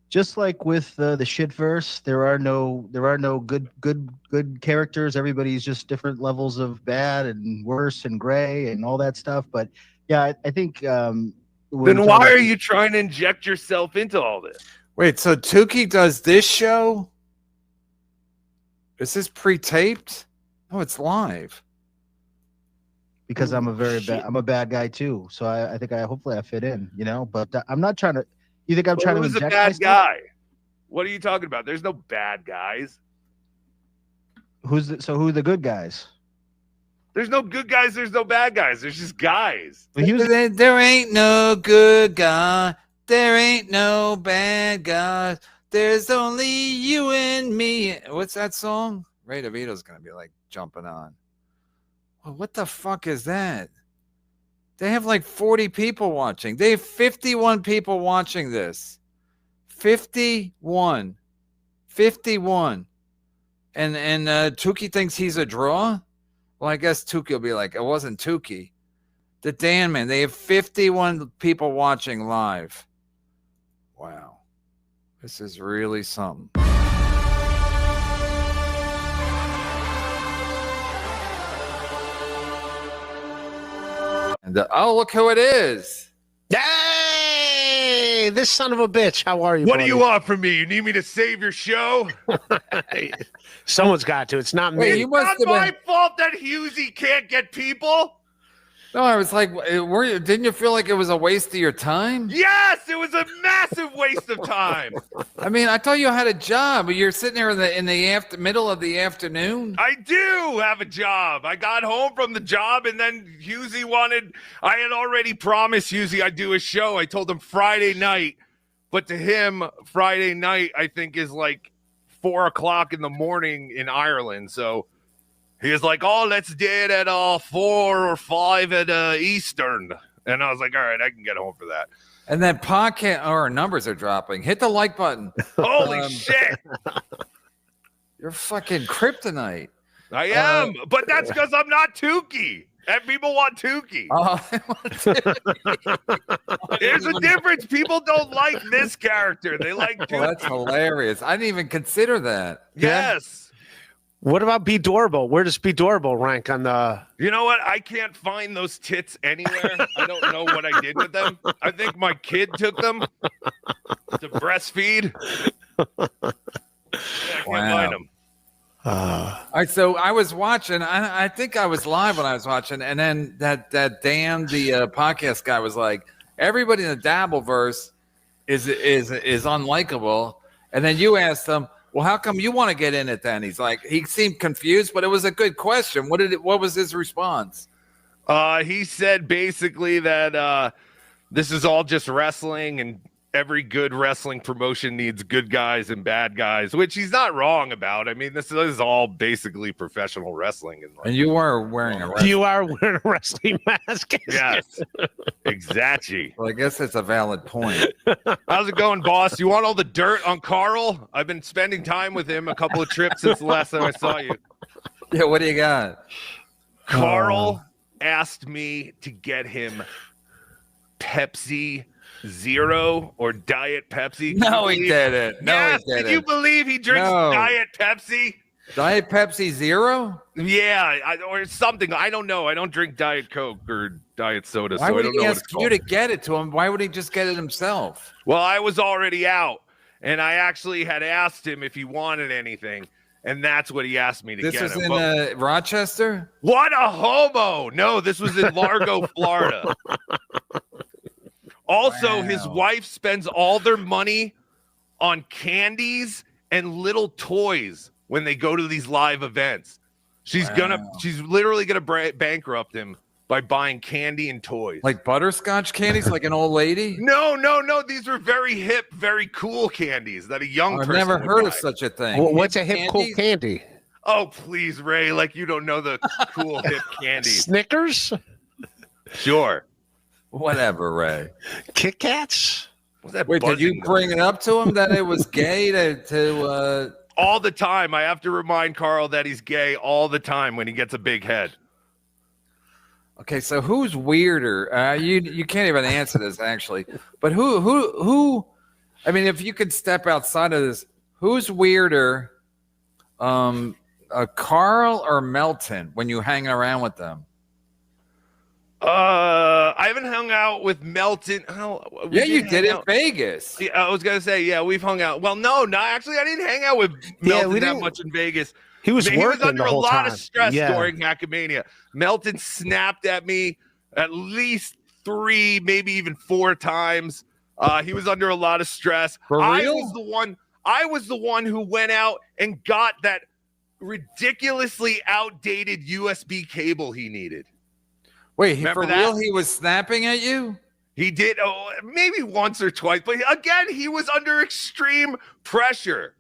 just like with the Shitverse, there are no good characters. Everybody's just different levels of bad and worse and gray and all that stuff. But yeah, I think when Then why are you trying to inject yourself into all this? Wait, so Tookie does this show? Is this pre-taped? Oh, it's live. Because I'm a bad guy too. So I think hopefully I fit in, you know. But I'm not trying to. You think I'm trying to inject inject a bad myself? guy? What are you talking about? There's no bad guys. Who are the good guys? There's no good guys. There's no bad guys. There's just guys. There ain't no good guy. There ain't no bad guys. There's only you and me. What's that song? Ray DeVito's gonna be like jumping on. Well, what the fuck is that? They have like 40 people watching. They have 51 people watching this. 51. And Tookie thinks he's a draw? Well, I guess Tookie will be like, it wasn't Tookie. The Dan Man. They have 51 people watching live. Wow. This is really something. And oh, look who it is. Hey, this son of a bitch. How are you, What buddy? do you want from me? You need me to save your show? Someone's got to. It's not me. It's not my fault that Husey can't get people. No, I was like, didn't you feel like it was a waste of your time? Yes, it was a massive waste of time. I mean, I thought you had a job. You're sitting there in the middle of the afternoon. I do have a job. I got home from the job, and then Husey I had already promised Husey I'd do a show. I told him Friday night, but to him, Friday night, I think, is like 4 o'clock in the morning in Ireland. So he was like, oh, let's do it at 4 or 5 at Eastern. And I was like, all right, I can get home for that. And then podcast, our numbers are dropping. Hit the like button. Holy shit. You're fucking kryptonite. I am, but that's because I'm not Tookie. And people want Tookie. There's a difference. People don't like this character. They like Tookie. Well, that's hilarious. I didn't even consider that. Yes. What about Be Dorable? Where does Be Dorable rank on the... You know what? I can't find those tits anywhere. I don't know what I did with them. I think my kid took them to breastfeed. I can't find them. All right, so I was watching. I think I was live when I was watching, and then that Dan, the podcast guy, was like, "Everybody in the Dabbleverse is unlikable." And then you asked him, "Well, how come you want to get in it?" Then he's like, he seemed confused, but it was a good question. What was his response? He said basically that this is all just wrestling, and every good wrestling promotion needs good guys and bad guys, which he's not wrong about. I mean, this is all basically professional wrestling. And you are wearing a wrestling mask. Yes, exactly. Well, I guess it's a valid point. How's it going, boss? You want all the dirt on Carl? I've been spending time with him a couple of trips since the last time I saw you. Yeah, what do you got? Carl asked me to get him Pepsi Zero or Diet Pepsi. No, he didn't. Yes, did you believe he drinks Diet Pepsi? Diet Pepsi Zero? Yeah, or something. I don't know. I don't drink Diet Coke or Diet Soda. Why so would I don't he know ask you to get it to him? Why would he just get it himself? Well, I was already out, and I actually had asked him if he wanted anything, and that's what he asked me to get him. This was in Rochester? What a homo! No, this was in Largo, Florida. Also, his wife spends all their money on candies and little toys when they go to these live events. She's literally gonna bankrupt him by buying candy and toys. Like butterscotch candies, like an old lady? No. These were very hip, very cool candies that a young person I've never heard buy. of such a thing. What's a hip, cool candy? Oh, please, Ray. Like you don't know the cool hip candy. Snickers? Sure. Whatever, Ray. Kit Kats? Wait, did you bring it up to him that it was gay to all the time? I have to remind Carl that he's gay all the time when he gets a big head. Okay, so who's weirder? You can't even answer this actually, but who I mean, if you could step outside of this, who's weirder, Carl or Melton when you hang around with them? I haven't hung out with Melton. Yeah, you did in Vegas. Yeah, I was gonna say, yeah, we've hung out. Well, no, actually, I didn't hang out with Melton that much in Vegas. He was working under the whole a lot time. of stress during Hackamania. Melton snapped at me at least 3, maybe even 4 times. He was under a lot of stress. For real? I was the one who went out and got that ridiculously outdated USB cable he needed. Wait, Remember for that? real? He was snapping at you? He did, maybe once or twice, but again, he was under extreme pressure.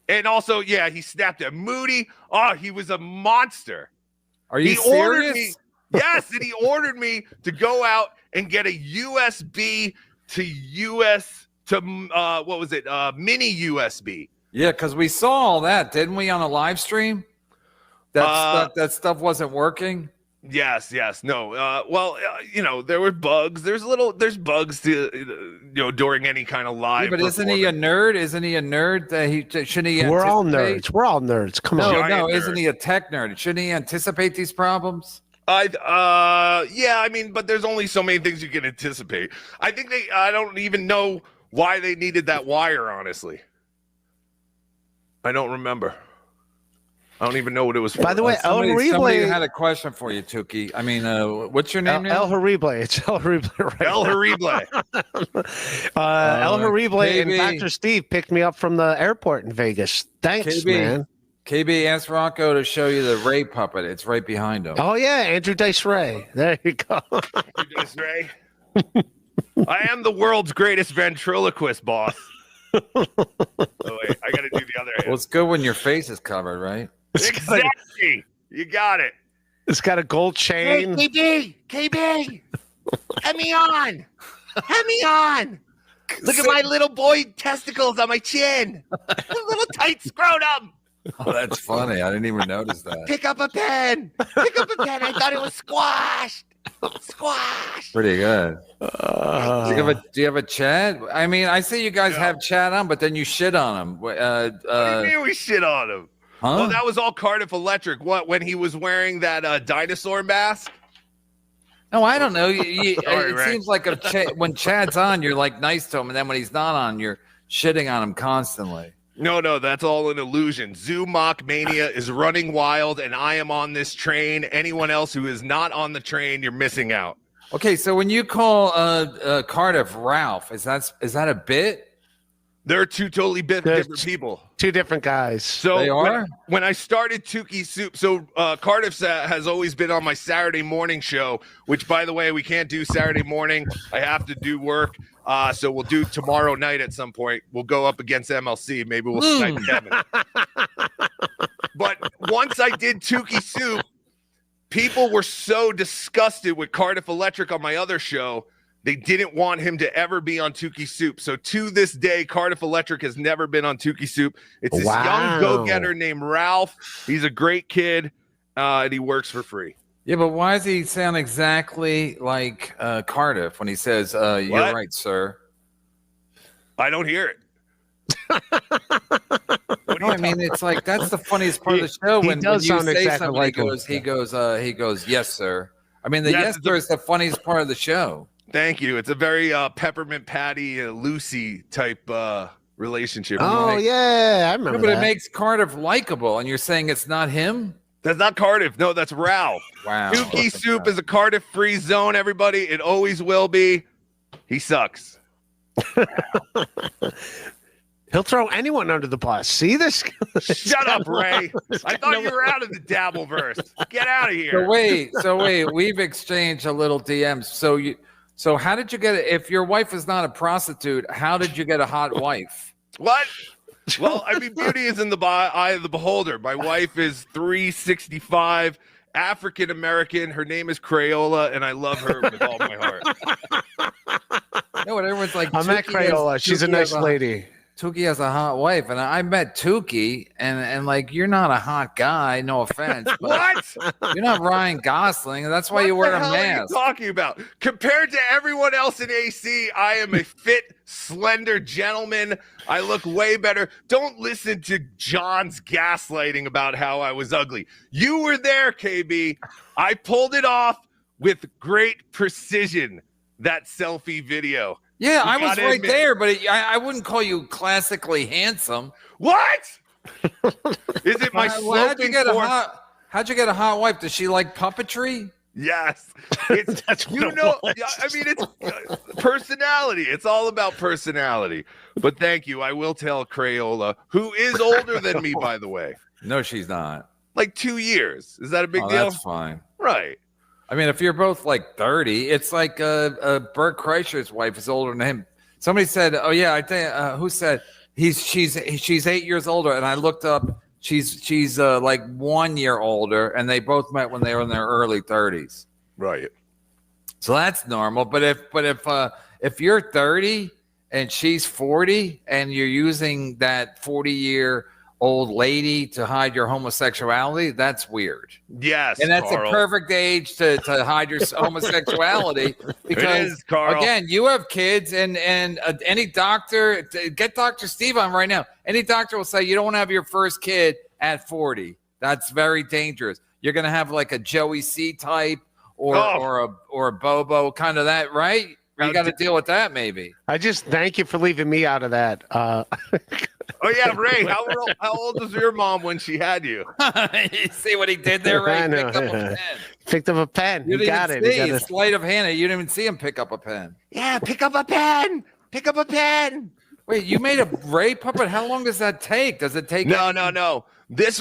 And also, yeah, he snapped at Moody. Oh, he was a monster. Are you serious? Ordered me, yes, and he ordered me to go out and get a USB to what was it? Mini USB. Yeah, because we saw all that, didn't we, on a live stream? That stuff wasn't working. Yes, no. Well, there were bugs. There's bugs to, during any kind of live. Yeah, but isn't he a nerd? Isn't he a nerd? Shouldn't he? We're all nerds. We're all nerds. Come on. No, isn't he a tech nerd? Shouldn't he anticipate these problems? Yeah, I mean, but there's only so many things you can anticipate. I don't even know why they needed that wire, honestly. I don't remember. I don't even know what it was for. By the way, somebody Horrible had a question for you, Tukey. I mean, what's your name now? El Horrible. It's El Horrible. Right El Horrible. El Horrible and Dr. Steve picked me up from the airport in Vegas. Thanks, man. KB, asked Rocco to show you the Ray puppet. It's right behind him. Oh, yeah. Andrew Dice Ray. There you go. Andrew Dice Ray. I am the world's greatest ventriloquist, boss. Oh, wait. I got to do the other hand. Well, it's good when your face is covered, right? Exactly. You got it. It's got a gold chain. Hey, KB, have me on. Look at my little boy testicles on my chin. Little tight scrotum. Oh, that's funny. I didn't even notice that. Pick up a pen. I thought it was squashed. Pretty good. Do you have a chat? I mean, I see you guys have chat on, but then you shit on him. What do you mean we shit on him? Huh? Well, that was all Cardiff Electric. What, when he was wearing that dinosaur mask? No, I don't know. It seems like when Chad's on, you're like nice to him, and then when he's not on, you're shitting on him constantly. No, that's all an illusion. Zoo Mock Mania is running wild, and I am on this train. Anyone else who is not on the train, you're missing out. Okay, so when you call Cardiff Ralph, is that a bit? They're two totally different people. Two different guys. So they are? When I started TOOKIE Soup, so Cardiff has always been on my Saturday morning show, which, by the way, we can't do Saturday morning. I have to do work. So we'll do tomorrow night at some point. We'll go up against MLC. Maybe we'll snipe Kevin. But once I did TOOKIE Soup, people were so disgusted with Cardiff Electric on my other show. They didn't want him to ever be on TOOKIE Soup. So to this day, Cardiff Electric has never been on TOOKIE Soup. It's this young go-getter named Ralph. He's a great kid, and he works for free. Yeah, but why does he sound exactly like Cardiff when he says, you're right, sir? I don't hear it. No, I mean, it's like, that's the funniest part of the show. When you say exactly something, like he goes, yes, sir. I mean, the yes, sir is the funniest part of the show. Thank you. It's a very Peppermint Patty, Lucy type relationship. Oh, yeah. I remember but that. it makes Cardiff likable, and you're saying it's not him? That's not Cardiff. No, that's Ralph. Wow. TOOKIE Soup is a Cardiff-free zone, everybody. It always will be. He sucks. He'll throw anyone under the bus. See this? Shut up, Ray. I thought you were out of the Dabbleverse. Get out of here. So wait. We've exchanged a little DMs. So how did you get it? If your wife is not a prostitute, how did you get a hot wife? What? Well, I mean, beauty is in the eye of the beholder. My wife is 365, African-American. Her name is Crayola, and I love her with all my heart. No, but everyone's like, I met Crayola. She's a nice lady. Tookie has a hot wife, and I met Tookie, and like you're not a hot guy, no offense. What? You're not Ryan Gosling, and that's why you wear a What the hell are you mask. talking about? Compared to everyone else in AC, I am a fit, slender gentleman. I look way better. Don't listen to John's gaslighting about how I was ugly. You were there, KB. I pulled it off with great precision, that selfie video. Yeah, You I was gotta right admit- there, but I wouldn't call you classically handsome. What? Is it my Well, how'd you sloping get form? how'd you get a hot wife? Does she like puppetry? Yes. It's, That's what you it know, was. I mean, it's personality. It's all about personality. But thank you. I will tell Crayola, who is older than me, by the way, No, she's not. like 2 years. Is that a big Oh, deal? that's fine. Right. I mean, if you're both like 30, it's like Bert Kreischer's wife is older than him. Somebody said, "Oh yeah, I think who said she's 8 years older?" And I looked up, she's like 1 year older, and they both met when they were in their early 30s. Right. So that's normal. But if you're 30 and she's 40, and you're using that 40-year old lady to hide your homosexuality, that's weird. Yes. And that's Carl. a perfect age to hide your homosexuality because, is, Carl. again, you have kids, and any doctor, get Dr. Steve on right now. Any doctor will say you don't want to have your first kid at 40. That's very dangerous. You're going to have like a Joey C type or a Bobo, kind of that, right? You got to deal with that, maybe. I just thank you for leaving me out of that. Oh yeah, Ray. How old was your mom when she had you? You see what he did there, Ray? I know, Picked up a yeah. pen. Picked up a pen. You He didn't got even it. He see got his it. sleight of hand. You didn't even see him pick up a pen. Yeah, pick up a pen. Pick up a pen. Wait, you made a Ray puppet? How long does that take? Does it take? No. This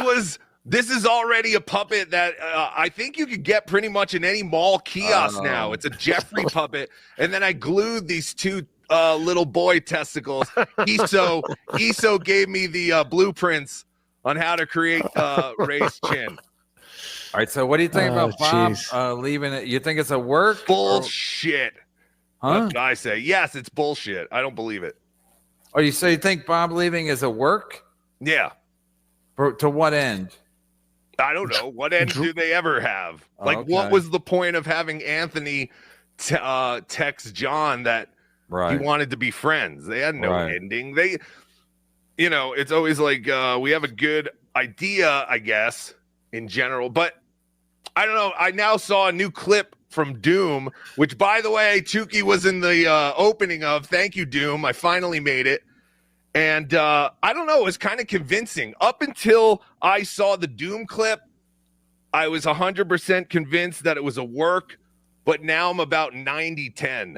is already a puppet that I think you could get pretty much in any mall kiosk now. It's a Jeffrey puppet, and then I glued these two little boy testicles. Eso gave me the blueprints on how to create Ray's chin. All right. So, what do you think Oh, about Bob jeez. leaving it? You think it's a work? Bullshit. Huh? What did I say? Yes, it's bullshit. I don't believe it. Oh, you think Bob leaving is a work? Yeah. To what end? I don't know. What end do they ever have? Like, what Okay. was the point of having Anthony text John that he wanted to be friends? They had no ending. They, it's always like we have a good idea, I guess, in general. But I don't know. I now saw a new clip from Doom, which, by the way, Tookie was in the opening of. Thank you, Doom. I finally made it. And I don't know, it was kind of convincing. Up until I saw the Doom clip, I was 100% convinced that it was a work, but now I'm about 90-10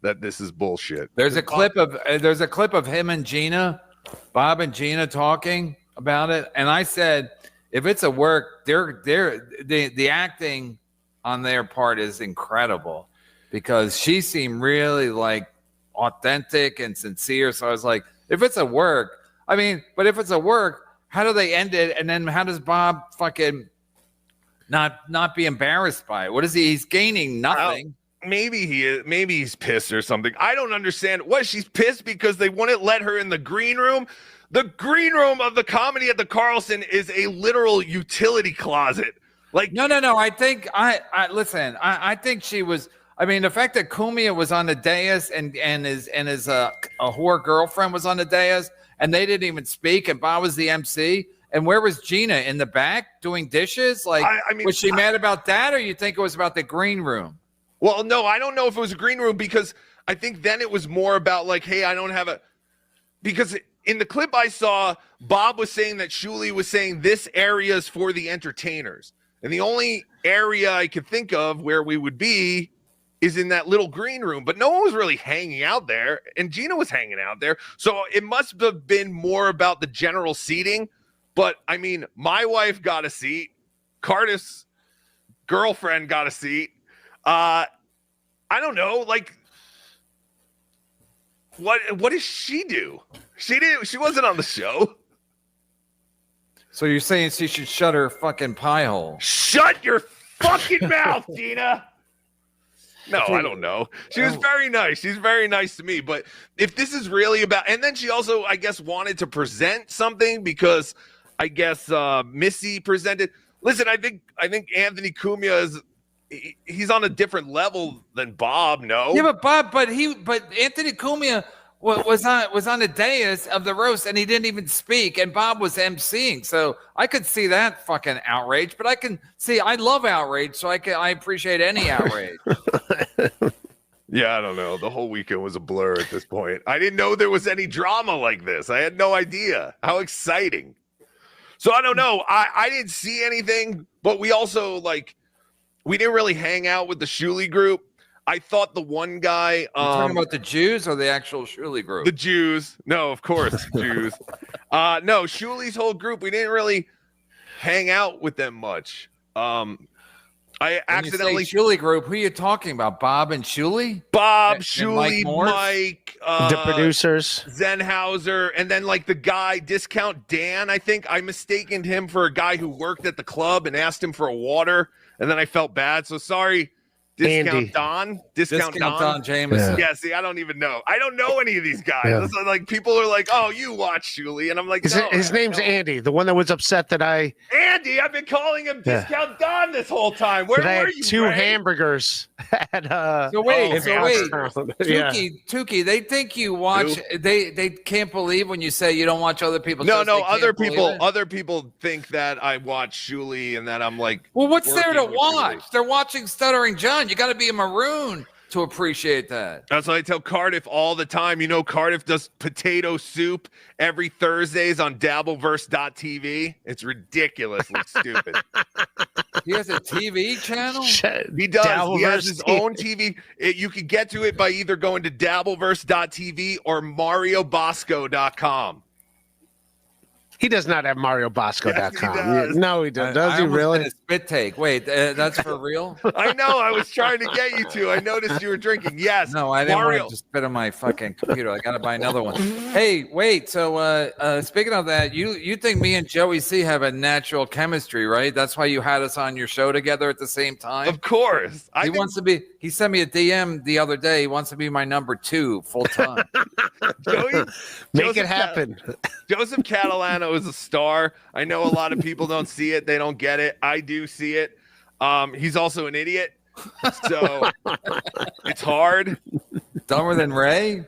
that this is bullshit. There's a clip of him and Gina, Bob and Gina talking about it, and I said, if it's a work, the acting on their part is incredible because she seemed really like authentic and sincere. So I was like, if it's a work, but if it's a work, how do they end it? And then how does Bob fucking not be embarrassed by it? What is he? He's gaining nothing. Maybe he is. Maybe he's pissed or something. I don't understand. What? She's pissed because they wouldn't let her in the green room. The green room of the Comedy at the Carlson is a literal utility closet. Like no. I think listen. I think she was. I mean, the fact that Kumia was on the dais and his a whore girlfriend was on the dais and they didn't even speak and Bob was the MC. And where was Gina? In the back doing dishes? Like, was she mad about that, or you think it was about the green room? Well, no, I don't know if it was a green room because I think then it was more about like, hey, I don't have a. Because in the clip I saw, Bob was saying that Shuli was saying this area is for the entertainers, and the only area I could think of where we would be is in that little green room, but no one was really hanging out there, and Gina was hanging out there. So it must have been more about the general seating. But, I mean, my wife got a seat. Cardiff's girlfriend got a seat. I don't know, like, what does she do? She wasn't on the show. So you're saying she should shut her fucking pie hole? Shut your fucking mouth, Gina. No, I don't know. She was very nice. She's very nice to me. But if this is really about, and then she also, I guess, wanted to present something because I guess Missy presented. Listen, I think Anthony Cumia is. He's on a different level than Bob. No. Yeah, but Anthony Cumia was on the dais of the roast and he didn't even speak, and Bob was emceeing. So I could see that fucking outrage, but I can see I love outrage, so I appreciate any outrage. Yeah, I don't know. The whole weekend was a blur at this point. I didn't know there was any drama like this. I had no idea. How exciting. So I don't know. I didn't see anything, but we also we didn't really hang out with the Shuli group. I thought the one guy. You talking about the Jews or the actual Shuli group? The Jews. No, of course, Jews. No, Shuli's whole group. We didn't really hang out with them much. I accidentally. Shuli group. Who are you talking about? Bob and Shuli? Bob, Shuli, Mike, the producers, Zenhauser, and then the guy Discount Dan. I think I mistaken him for a guy who worked at the club and asked him for a water. And then I felt bad. So sorry, Discount Andy. Don. Discount Don Jameson. Yeah, see, I don't even know. I don't know any of these guys. Yeah. So, people are like, oh, you watch Shuli. And I'm like, no, his name's Andy, the one that was upset that Andy, I've been calling him Discount Don this whole time. Where were you, two Ray? Hamburgers at So wait. Tookie, they think you watch. They can't believe when you say you don't watch other people's shows. No, other people think that I watch Shuli and that I'm like. Well, what's there to watch? Shuli. They're watching Stuttering John. You got to be a maroon to appreciate that. That's what I tell Cardiff all the time. You know, Cardiff does potato soup every Thursdays on dabbleverse.tv. It's ridiculously stupid. He has a TV channel? He does. He has his own TV. You can get to it by either going to dabbleverse.tv or mariobosco.com. He does not have mariobosco.com. Yes, no, he doesn't. Does he really? A spit take. Wait, that's for real? I know. I was trying to get you to. I noticed you were drinking. Yes. No, I didn't want to spit on my fucking computer. I got to buy another one. Hey, wait. So speaking of that, you think me and Joey C have a natural chemistry, right? That's why you had us on your show together at the same time? Of course. He sent me a DM the other day. He wants to be my number 2 full time. Make it happen. Joseph Catalano is a star. I know a lot of people don't see it. They don't get it. I do see it. He's also an idiot. So it's hard. Dumber than Ray?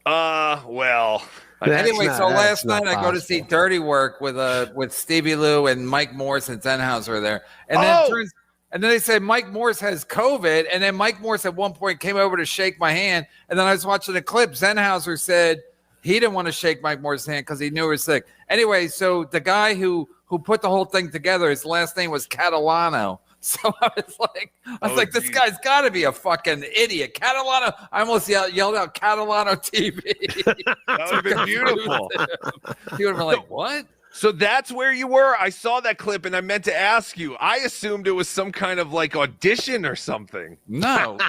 Well. Anyway, last night I go to see Dirty Work with Stevie Lou and Mike Morris and Zenhauser there. And then they said Mike Morris has COVID. And then Mike Morris at one point came over to shake my hand. And then I was watching the clip. Zenhauser said he didn't want to shake Mike Morris' hand because he knew he was sick. Anyway, so the guy who put the whole thing together, his last name was Catalano. So I was like, this guy's got to be a fucking idiot. Catalano. I almost yelled out Catalano TV. That would have been beautiful. He would have been like, what? So that's where you were? I saw that clip and I meant to ask you. I assumed it was some kind of audition or something. No.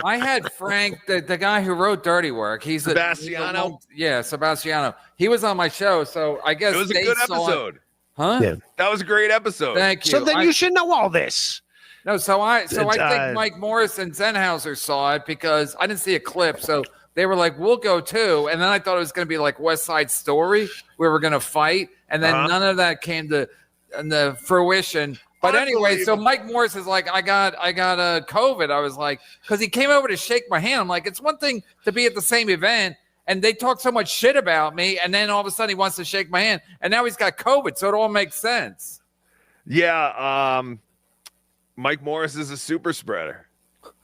I had Frank, the guy who wrote Dirty Work. He's Sebastiano? Sebastiano. He was on my show, so I guess it was a good episode. Huh? Yeah. That was a great episode. Thank you. So then you should know all this. No, I think Mike Morris and Zenhauser saw it because I didn't see a clip, so they were like, we'll go too. And then I thought it was going to be like West Side Story. We were going to fight. And then none of that came to the fruition. But anyway, so Mike Morris is like, I got COVID. I was like, because he came over to shake my hand. I'm like, it's one thing to be at the same event and they talk so much shit about me. And then all of a sudden he wants to shake my hand. And now he's got COVID. So it all makes sense. Yeah. Mike Morris is a super spreader.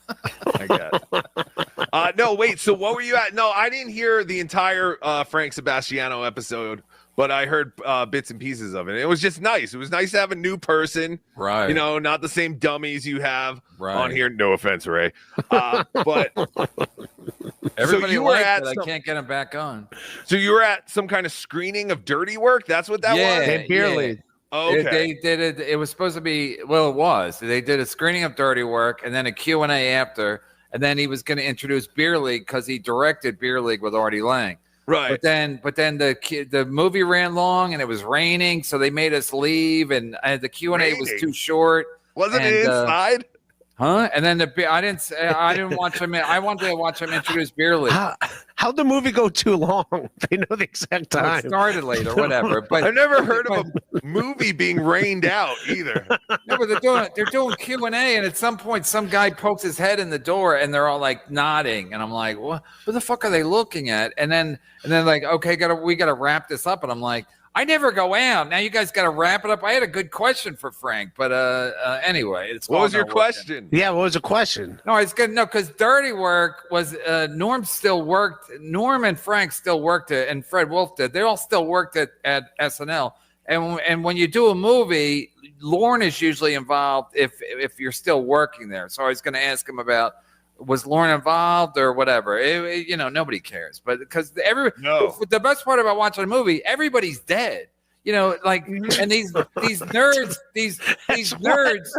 I guess. No, wait. So what were you at? No, I didn't hear the entire Frank Sebastiano episode, but I heard bits and pieces of it. It was just nice. It was nice to have a new person, right? You know, not the same dummies you have on here. No offense, Ray, but everybody so you were at. I can't get him back on. So you were at some kind of screening of Dirty Work. That's what that was. And Beer League. Okay. They did it. It was supposed to be. Well, it was. They did a screening of Dirty Work and then a Q&A after. And then he was going to introduce Beer League because he directed Beer League with Artie Lang. Right. But then the movie ran long and it was raining, so they made us leave. And the Q&A was too short. Wasn't it inside? Huh? And then I didn't watch him. I wanted to watch him introduce Beer League. How'd the movie go too long? They know the exact time. It started late or whatever. But I've never heard of a movie being rained out either. No, but they're doing Q&A, and at some point, some guy pokes his head in the door, and they're all like nodding, and I'm like, what the fuck are they looking at? And then like, okay, we gotta wrap this up, and I'm like, I never go out. Now you guys got to wrap it up. I had a good question for Frank, but anyway, what was your question? Yeah, what was the question? No, it's good. No, because Dirty Work was Norm still worked. Norm and Frank still worked it, and Fred Wolf did. They all still worked at SNL. And when you do a movie, Lorne is usually involved if you're still working there. So I was going to ask him about, was Lorne involved or whatever? Nobody cares. But because the best part about watching a movie, everybody's dead. Like, and these nerds, these nerds,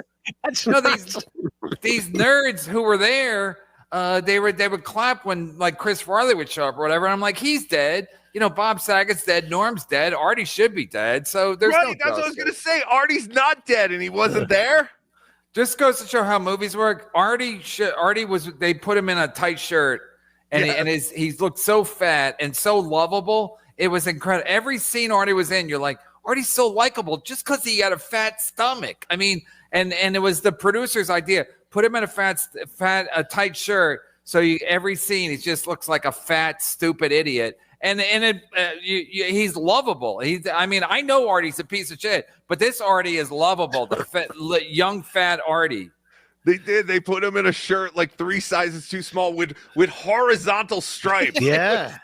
these nerds who were there, they would clap when like Chris Farley would show up or whatever. And I'm like, he's dead. Bob Saget's dead. Norm's dead. Artie should be dead. So there's no that's what I was going to say. Artie's not dead, and he wasn't there. Just goes to show how movies work. Artie was. They put him in a tight shirt, and he's looked so fat and so lovable. It was incredible. Every scene Artie was in, you're like, Artie's so likable just because he had a fat stomach. I mean, and it was the producer's idea. Put him in a tight shirt, so every scene he just looks like a fat, stupid idiot. And he's lovable. I know Artie's a piece of shit, but this Artie is lovable. The young fat Artie. They did. They put him in a shirt like 3 sizes too small with horizontal stripes. Yeah,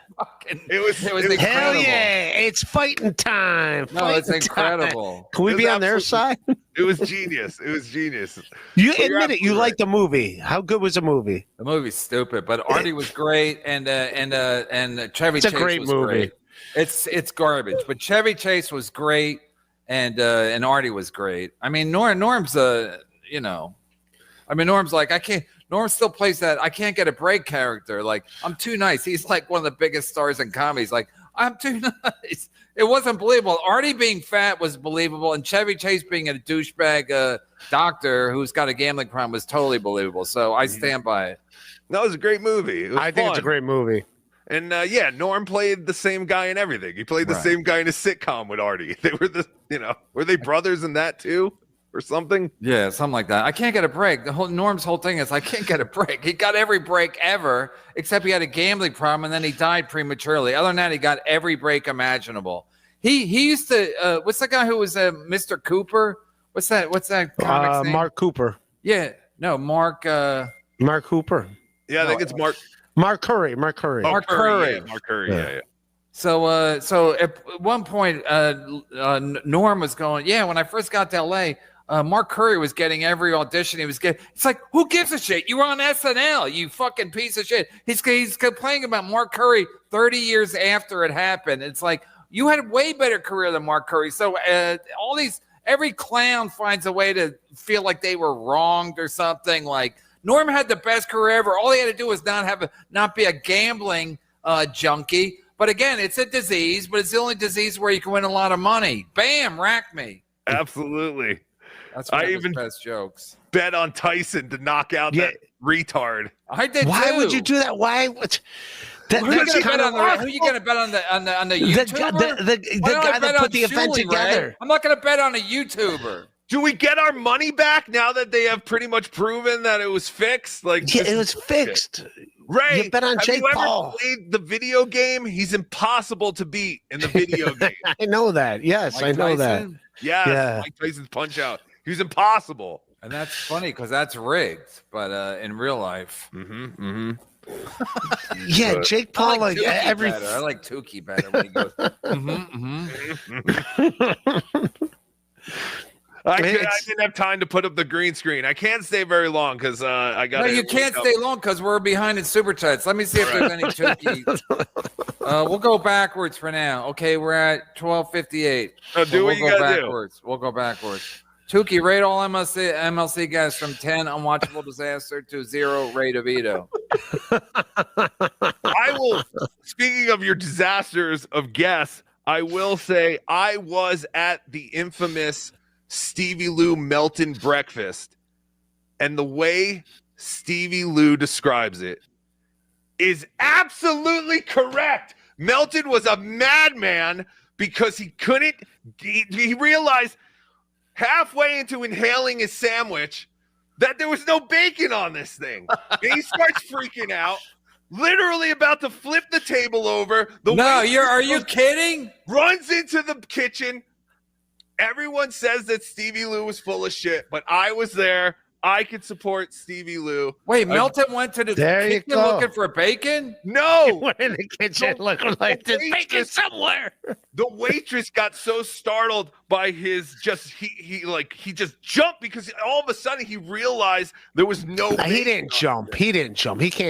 it was incredible. Hell yeah! It's fighting time. No, it's incredible. Time. Can we be on their side? It was genius. It was genius. You admit it. You liked the movie. How good was the movie? The movie's stupid, but Artie was great, and Chevy Chase was great. It's garbage, but Chevy Chase was great, and Artie was great. I mean, Norm's Norm's like, Norm still plays that I can't get a break character. Like, I'm too nice. He's like one of the biggest stars in comedy. He's like, I'm too nice. It wasn't believable. Artie being fat was believable, and Chevy Chase being a douchebag doctor who's got a gambling problem was totally believable. So I stand by it. That was a great movie. I think it's a great movie. And Norm played the same guy in everything. He played the same guy in a sitcom with Artie. They were were they brothers in that too? Or something? Yeah, something like that. I can't get a break. Norm's whole thing is I can't get a break. He got every break ever, except he had a gambling problem and then he died prematurely. Other than that, he got every break imaginable. He used to what's the guy who was Mr. Cooper? What's that comic's name? Mark Cooper. Yeah. No, Mark Mark Cooper. Yeah, I think it's Mark Curry. Mark Curry. Yeah. So at one point Norm was going, when I first got to LA, Mark Curry was getting every audition he was getting. It's like, who gives a shit? You were on SNL, you fucking piece of shit. He's complaining about Mark Curry 30 years after it happened. It's like, you had a way better career than Mark Curry. So every clown finds a way to feel like they were wronged or something. Like, Norm had the best career ever. All he had to do was not be a gambling junkie. But again, it's a disease, but it's the only disease where you can win a lot of money. Bam, rack me. Absolutely. That's one of his best jokes. Bet on Tyson to knock out that retard. I did. Why too. would you do that? Why? Who are you going to bet on the YouTuber? The guy that put the event together. Ray? I'm not going to bet on a YouTuber. Do we get our money back now that they have pretty much proven that it was fixed? Like, it was fixed. Ray, you bet on Jake Paul. Ever played the video game? He's impossible to beat in the video game. I know that. Yes, Mike I know Tyson? that. Yeah, Mike Tyson's Punch Out. He was impossible. And that's funny because that's rigged, but in real life. Yeah, Jake Paul, I like Tookie better when he goes. I didn't have time to put up the green screen. I can't stay very long because I got. No, you can't stay long because we're behind in super chats. Let me see if there's any Tookie. We'll go backwards for now. Okay, we're at 12:58. Do what you gotta do. We'll go backwards. Tookie, rate all MLC guests from 10 unwatchable disaster to 0 rate DeVito. I will. Speaking of your disasters of guests, I will say I was at the infamous Stevie Lou Melton breakfast And the way Stevie Lou describes it is absolutely correct. Melton was a madman because he couldn't, he realized halfway into inhaling his sandwich that there was no bacon on this thing. And he starts freaking out, literally about to flip the table over. Are you kidding? Runs into the kitchen. Everyone says that Stevie Lou was full of shit, but I was there. I could support Stevie Lou. Wait, Melton went to the kitchen looking for bacon? No. He went in the kitchen looking like there's bacon somewhere. The waitress got so startled by his he just jumped because all of a sudden he realized there was no bacon. He didn't jump. He can't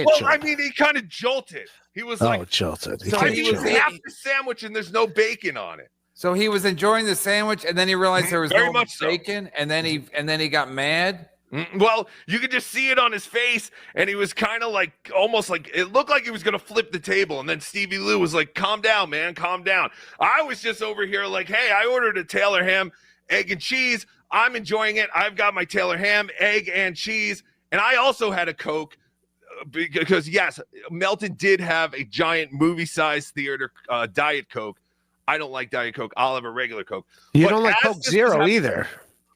jump. Well, I mean, he kind of jolted. He was jolted. He was half the sandwich and there's no bacon on it. So he was enjoying the sandwich and then he realized there was no bacon and then he got mad. Well, you could just see it on his face, and he was kind of like, almost like, it looked like he was going to flip the table, and then Stevie Lou was like, calm down, man, calm down. I was just over here like, hey, I ordered a Taylor ham, egg and cheese. I'm enjoying it. I've got my Taylor ham, egg and cheese, and I also had a Coke because, yes, Melton did have a giant movie-sized theater Diet Coke. I don't like Diet Coke. I'll have a regular Coke. You don't like Coke Zero either.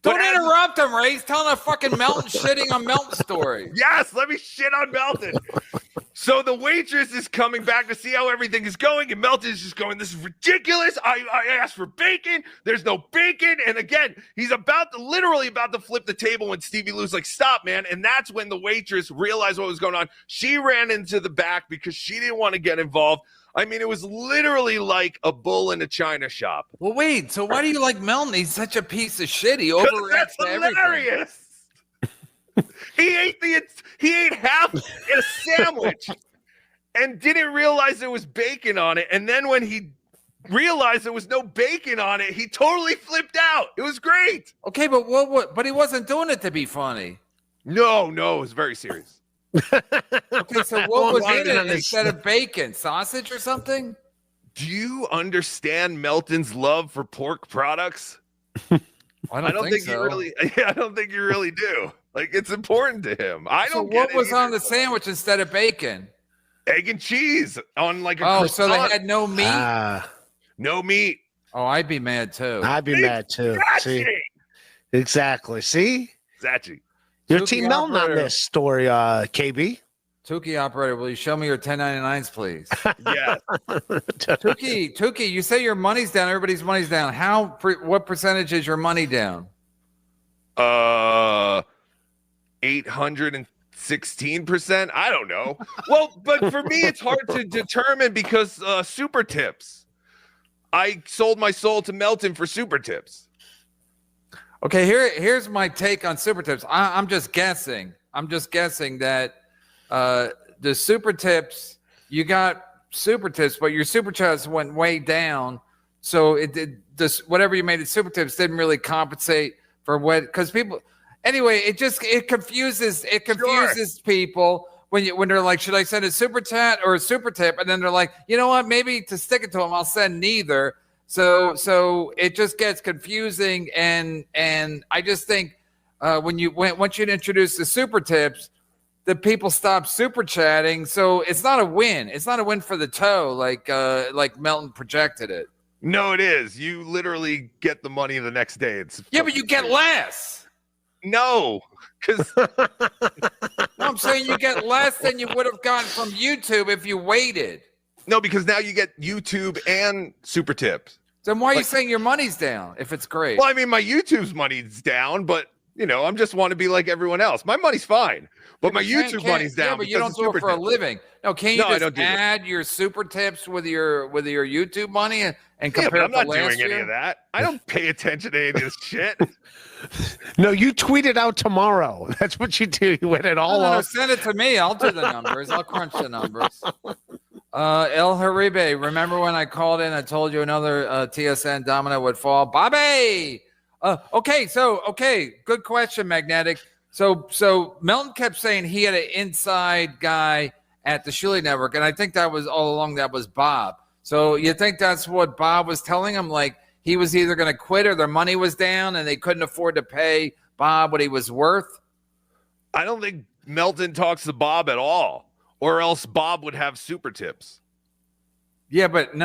Don't interrupt him, Ray. He's telling a fucking Melton shitting on Melton story. Yes, let me shit on Melton. So the waitress is coming back to see how everything is going, and Melton is just going, this is ridiculous. I asked for bacon. There's no bacon. And again, he's literally about to flip the table when Stevie Lou's like, stop, man. And that's when the waitress realized what was going on. She ran into the back because she didn't want to get involved. I mean, it was literally like a bull in a china shop. Well, wait. So why do you like Melton? He's such a piece of shit. He overreacts to hilarious. Everything. He ate half in a sandwich and didn't realize there was bacon on it. And then when he realized there was no bacon on it, he totally flipped out. It was great. Okay, but what? But he wasn't doing it to be funny. No, it was very serious. Okay, so what was in it instead of bacon? Sausage or something? Do you understand Melton's love for pork products? I don't think so. I don't think you really do. Like, it's important to him. What was on the sandwich instead of bacon? Egg and cheese on like a croissant. So they had no meat? No meat. Oh, I'd be mad too. I'd be mad too. See? Exactly. See? Zachi. Your team Melton on this story, KB. TOOKIE operator, will you show me your 1099s, please? Yeah. TOOKIE, you say your money's down. Everybody's money's down. What percentage is your money down? 816%. I don't know. Well, but for me, it's hard to determine because super tips. I sold my soul to Melton for super tips. Okay, here's my take on super tips. I'm just guessing. That the super tips, you got super tips, but your super chats went way down. So whatever you made at super tips didn't really compensate for because people. Anyway, it confuses people when they're like, should I send a super chat or a super tip? And then they're like, you know what? Maybe to stick it to them, I'll send neither. So it just gets confusing, and I just think once you introduce the super tips, the people stop super chatting. So it's not a win. It's not a win for the toe like Melton projected it. No, it is. You literally get the money the next day. But you get less. No, because I'm saying you get less than you would have gotten from YouTube if you waited. No, because now you get YouTube and super tips. Then why are you saying your money's down if it's great? Well, I mean, my YouTube's money's down, but I just want to be like everyone else. My money's fine, but my YouTube money's down. Yeah, but you don't do it for a living. No, you just add your super tips with your YouTube money and compare it to last year? I'm not doing any of that. I don't pay attention to any of this shit. No, you tweet it out tomorrow. That's what you do. You win it all up. Send it to me. I'll do the numbers. I'll crunch the numbers. El Haribe, remember when I called in? I told you another TSN domino would fall. Bobby. Okay. Good question, Magnetic. So Melton kept saying he had an inside guy at the Shuli Network, and I think that was all along that was Bob. So you think that's what Bob was telling him? Like he was either going to quit or their money was down and they couldn't afford to pay Bob what he was worth? I don't think Melton talks to Bob at all, or else Bob would have super tips. Yeah, but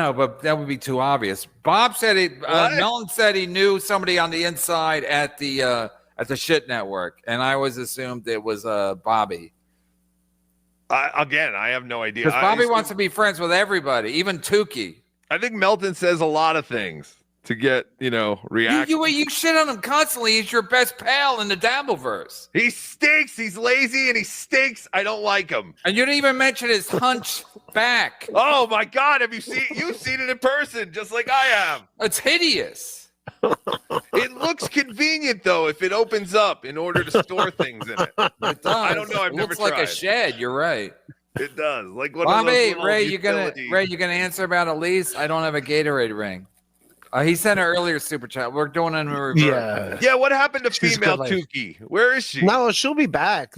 that would be too obvious. Bob said Melton said he knew somebody on the inside at the Shit Network, and I always assumed it was Bobby. I have no idea. Because Bobby wants to be friends with everybody, even Tookie. I think Melton says a lot of things to get, reaction. You shit on him constantly. He's your best pal in the Dabbleverse. He stinks. He's lazy and he stinks. I don't like him. And you didn't even mention his hunch back. Oh my God! You've seen it in person, just like I have. It's hideous. It looks convenient though if it opens up in order to store things in it. It does. I don't know. I've never looks like tried. a shed. You're right. It does. Like one Bobby, of those Ray, you gonna answer about Elise? I don't have a Gatorade ring. He sent an earlier super chat. We're doing it in reverse. Yeah. What happened to She's female good, Tookie? Where is she? No, she'll be back.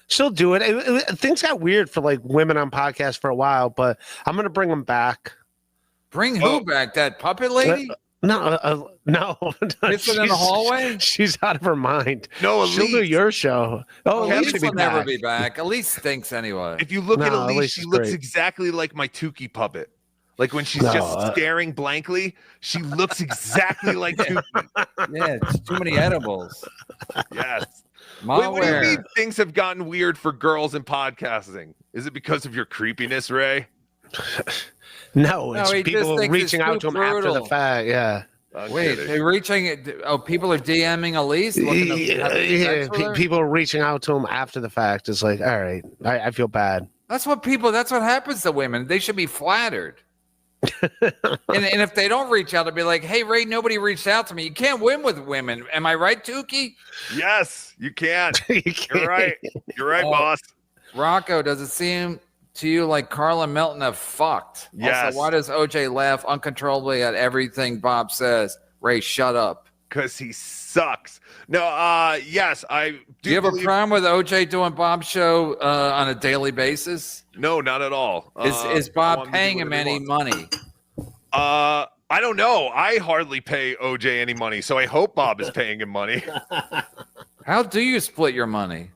She'll do it. Things got weird for like women on podcasts for a while, but I'm gonna bring them back. Bring who back? That puppet lady? No. She's in the hallway. She's out of her mind. No, she'll do your show. Oh, Elise will never be back. Elise stinks anyway. If you look at Elise, she looks exactly like my Tookie puppet. Like when she's just staring blankly, she looks exactly like Tookie. Yeah, it's too many edibles. Yes. Wait, what do you mean things have gotten weird for girls in podcasting? Is it because of your creepiness, Ray? No, it's people reaching out to him after the fact. Yeah. Wait, they're reaching. Oh, people are DMing Elise. People are reaching out to him after the fact. It's like, all right, I feel bad. That's what happens to women. They should be flattered. and if they don't reach out, they'll be like, hey, Ray, nobody reached out to me. You can't win with women. Am I right, Tookie? Yes, you can. You're right. You're right, boss. Rocco, does it seem to you like Carl and Melton have fucked? Yes. Also, why does OJ laugh uncontrollably at everything Bob says? Ray, shut up. Because he sucks. No, yes, I do. Do you have a problem with OJ doing Bob's show on a daily basis? No, not at all. Is Bob paying him any money? I don't know. I hardly pay OJ any money, so I hope Bob is paying him money. How do you split your money?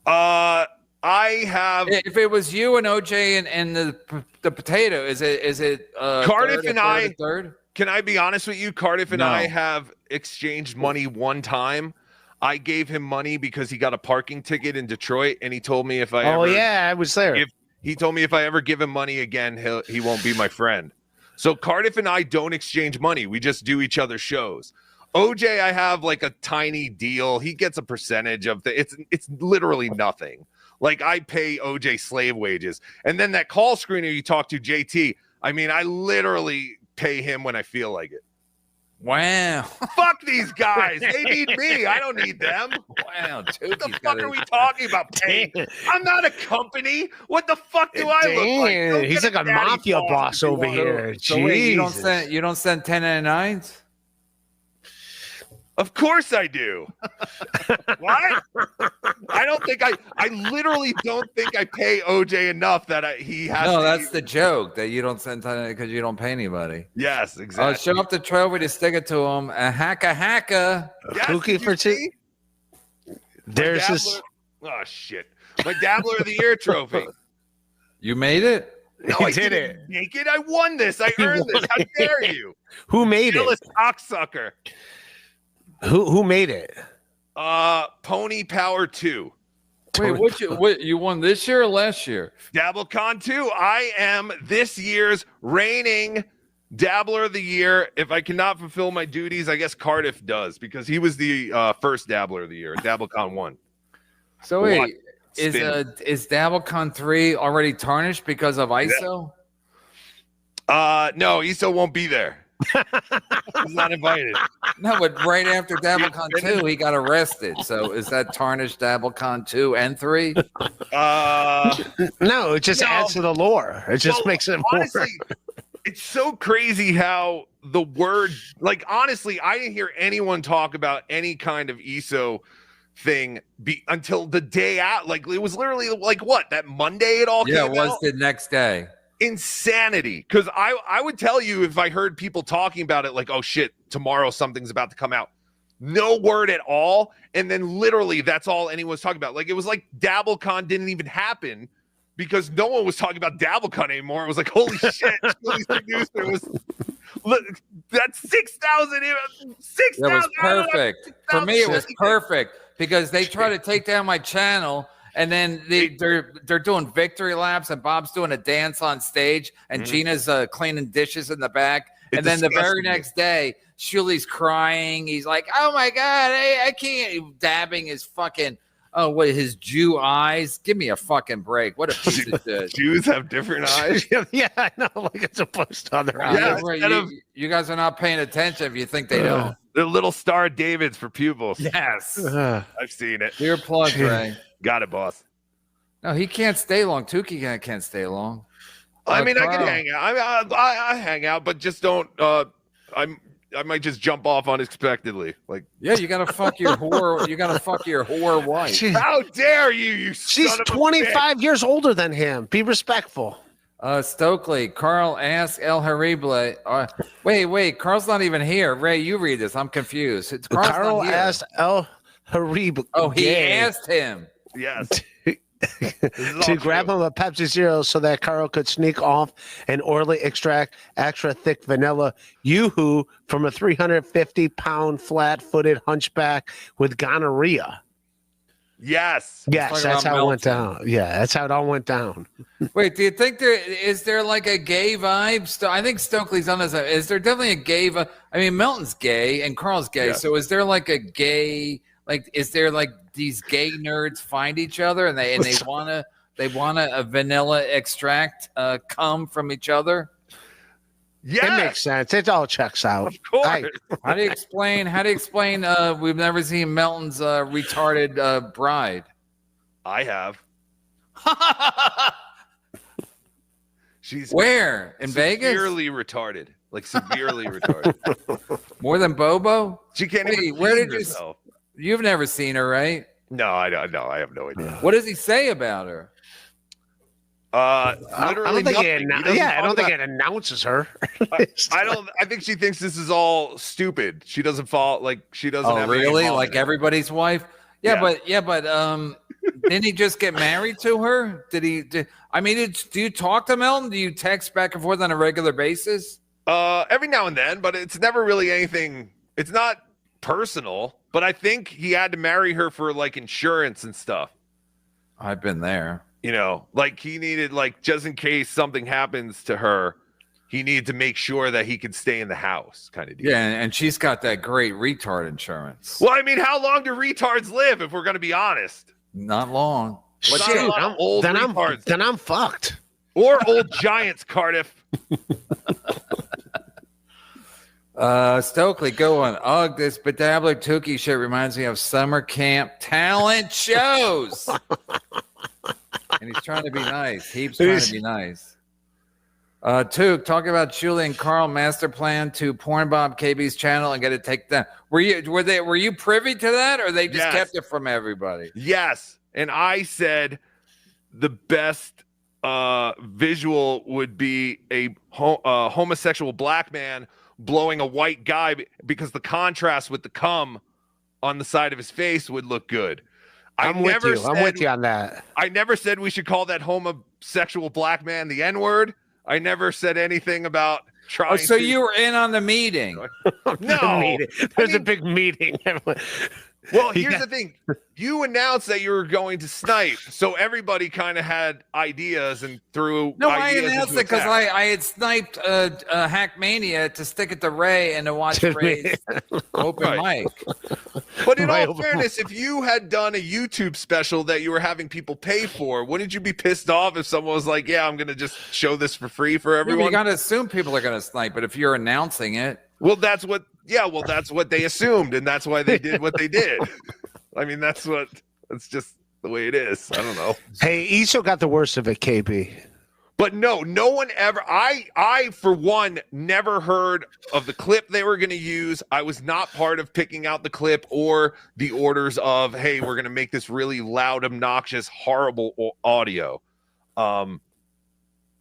I have. If it was you and OJ and the potato, is it Cardiff and I? Third? Can I be honest with you? Cardiff and I have exchanged money one time. I gave him money because he got a parking ticket in Detroit, and he told me if I I was there. He told me if I ever give him money again, he won't be my friend. So Cardiff and I don't exchange money. We just do each other's shows. OJ, I have like a tiny deal. He gets a percentage of it's literally nothing. Like I pay OJ slave wages. And then that call screener you talked to, JT, I mean, I literally pay him when I feel like it. Wow. Fuck these guys. They need me. I don't need them. Wow. What the fuck are we talking about paying? I'm not a company. What the fuck do I look like? Don't he's like a mafia boss over here. So wait, you don't send 1099s? Of course I do. What? I literally don't think I pay OJ enough that he has. No, that's the joke, that you don't send because you don't pay anybody. Yes, exactly. Show up the trophy to stick it to him. A hacka. Yes, Cookie for two. There's this. Oh shit! My Dabbler of the Year trophy. You made it? No, I didn't make it. I won this. I earned this. How dare you? Who made it? Cocksucker. Who made it? Pony Power 2. Wait, what you won this year or last year? DabbleCon 2. I am this year's reigning Dabbler of the Year. If I cannot fulfill my duties, I guess Cardiff does, because he was the first Dabbler of the Year. DabbleCon 1. So wait, is DabbleCon 3 already tarnished because of ISO? No, ISO won't be there. He's not invited. No, but right after DabbleCon 2, he got arrested. So is that tarnished DabbleCon 2 and 3? No, it just adds to the lore. It just makes it honestly, more. It's so crazy how the word, like, honestly, I didn't hear anyone talk about any kind of ISO thing until the day out. Like, it was literally like what, that Monday it all came out? Yeah, it was the next day. Insanity. Because I would tell you if I heard people talking about it like, oh shit, tomorrow something's about to come out. no word at all. And then literally that's all anyone was talking about. Like, it was like DabbleCon didn't even happen because no one was talking about DabbleCon anymore. It was like, holy shit, Chili's producer was, look, that's 6,000. 6,000. It was perfect. For me, it was perfect because they try to take down my channel. And then they're doing victory laps, and Bob's doing a dance on stage, and Gina's cleaning dishes in the back. And then the very next day, Shuli's crying. He's like, "Oh my god, I can't!" Dabbing his fucking his Jew eyes. Give me a fucking break. What a piece of shit. Jews have different eyes. Yeah, I know. Like it's supposed to on their eyes. Yeah, right. You guys are not paying attention if you think they don't. The little Star of Davids for pupils. Yes, I've seen it. Your plug, Ray. Got it, boss. No, he can't stay long. TOOKIE can't stay long. I mean, Carl. I can hang out. I hang out, but just don't. I might just jump off unexpectedly. Like, yeah, you gotta fuck your whore. You gotta fuck your whore wife. How dare you? You. She's 25 years older than him. Be respectful. Stokely, Carl asked El Harible. Wait, Carl's not even here. Ray, you read this. I'm confused. Carl asked El Harible. Oh, he asked him. Yes. to grab him a Pepsi Zero so that Carl could sneak off and orally extract extra thick vanilla yoo-hoo from a 350-pound flat-footed hunchback with gonorrhea. Yes. Yes, that's how it went down. Yeah, that's how it all went down. Wait, do you think there like a gay vibe? I think Stokely's on this. Is there definitely a gay vibe? I mean, Melton's gay and Carl's gay. Yeah. So is there like a gay, like, is there like these gay nerds find each other and they wanna a vanilla extract come from each other? Yeah, it makes sense. It all checks out. Of course. How do you explain? We've never seen Melton's retarded bride. I have. She's where in Vegas? Severely retarded, like severely retarded. More than Bobo? She can't even. Where did herself. You've never seen her, right? No, I don't know. I have no idea. What does he say about her? Literally I don't think I don't think it announces her. I think she thinks this is all stupid. She doesn't fall like she doesn't. Oh, really? Like everybody's wife? Yeah, but didn't he just get married to her? Do you talk to Melton? Do you text back and forth on a regular basis? Every now and then, but it's never really anything. It's not personal. But I think he had to marry her for like insurance and stuff. I've been there. You know, like he needed, like, just in case something happens to her, he needed to make sure that he could stay in the house, kind of deal. Yeah, and she's got that great retard insurance. Well, I mean, how long do retards live, if we're going to be honest? Not long. Shit, I'm old. Then I'm fucked. Or old giants, Cardiff. Stokely, go on. Ugh, this bedabbler TOOKIE shit reminds me of summer camp talent shows. And he's trying to be nice. He's trying to be nice. Took, talk about Julie and Carl master plan to porn Bob KB's channel and get it taken down. Were you privy to that, or they just kept it from everybody? Yes. And I said the best visual would be a homosexual black man blowing a white guy because the contrast with the cum on the side of his face would look good. I'm with you on that. I never said we should call that homosexual black man the N-word. I never said anything about trying. So you were in on the meeting? No, there's a big meeting. Well, here's the thing. You announced that you were going to snipe, so everybody kind of had ideas and threw. No, I announced it because I had sniped Hackamania to stick it to Ray and to watch Ray's open mic. But in all fairness, if you had done a YouTube special that you were having people pay for, wouldn't you be pissed off if someone was like, "Yeah, I'm going to just show this for free for everyone"? You got to assume people are going to snipe, but if you're announcing it, well, that's what they assumed, and that's why they did what they did. I mean, that's just the way it is. I don't know. Hey, Iso got the worst of it, KB. But no one ever. I for one never heard of the clip they were going to use. I was not part of picking out the clip or the orders of, hey, we're going to make this really loud, obnoxious, horrible audio.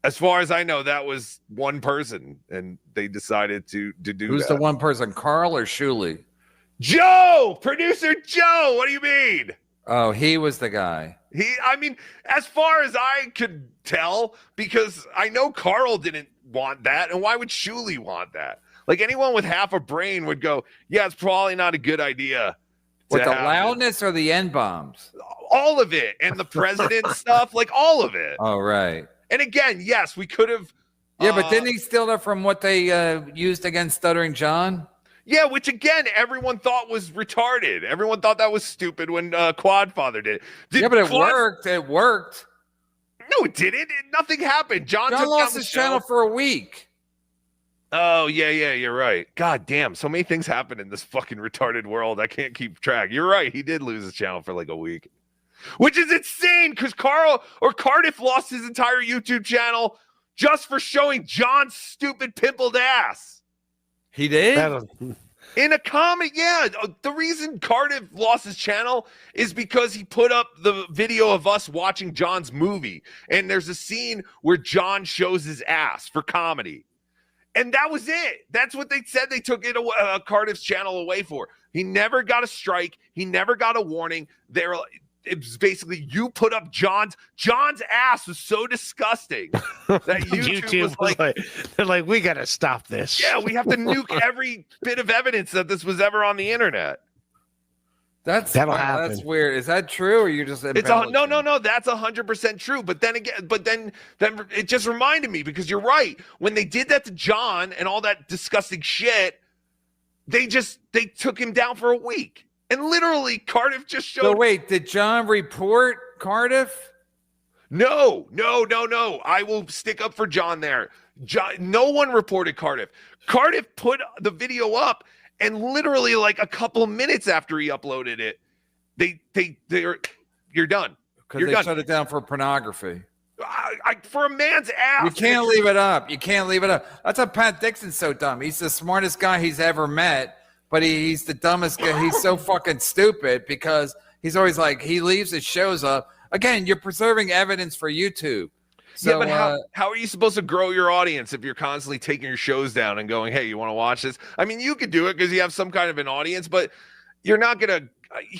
As far as I know, that was one person, and they decided to do. Who's that. The one person, Carl or Shuli? Joe, producer Joe. What do you mean? Oh, he was the guy. I mean, as far as I could tell, because I know Carl didn't want that, and why would Shuli want that? Like anyone with half a brain would go, yeah, it's probably not a good idea. With the loudness or the N-bombs? All of it. And the president stuff, like all of it. Oh, right. And again, yes, we could have. Yeah, but didn't he steal that from what they used against Stuttering John? Yeah, which again, everyone thought was retarded. Everyone thought that was stupid when Quadfather did it. Yeah, but it worked. It worked. No, it didn't. Nothing happened. John took lost his channel for a week. Oh, yeah, you're right. God damn, so many things happen in this fucking retarded world. I can't keep track. You're right. He did lose his channel for like a week, which is insane because Cardiff lost his entire YouTube channel just for showing John's stupid pimpled ass. He did? In a comment, yeah. The reason Cardiff lost his channel is because he put up the video of us watching John's movie. And there's a scene where John shows his ass for comedy. And that was it. That's what they said they took Cardiff's channel away for. He never got a strike. He never got a warning. It was basically you put up John's ass was so disgusting that YouTube was like, they're like, we got to stop this. Yeah, we have to nuke every bit of evidence that this was ever on the internet. That'll happen. That's weird. Is that true, or you just? No. That's 100% true. But then it just reminded me because you're right. When they did that to John and all that disgusting shit, they took him down for a week. And literally, Cardiff just showed. So wait, did John report Cardiff? No. I will stick up for John there. No one reported Cardiff. Cardiff put the video up, and literally, like a couple of minutes after he uploaded it, you're done. Because they shut it down for pornography. For a man's ass. You can't leave it up. That's why Pat Dixon's so dumb. He's the smartest guy he's ever met. But he's the dumbest guy. He's so fucking stupid because he's always like, he leaves his shows up. Again, you're preserving evidence for YouTube. So, yeah, but how are you supposed to grow your audience if you're constantly taking your shows down and going, hey, you want to watch this? I mean, you could do it because you have some kind of an audience, but you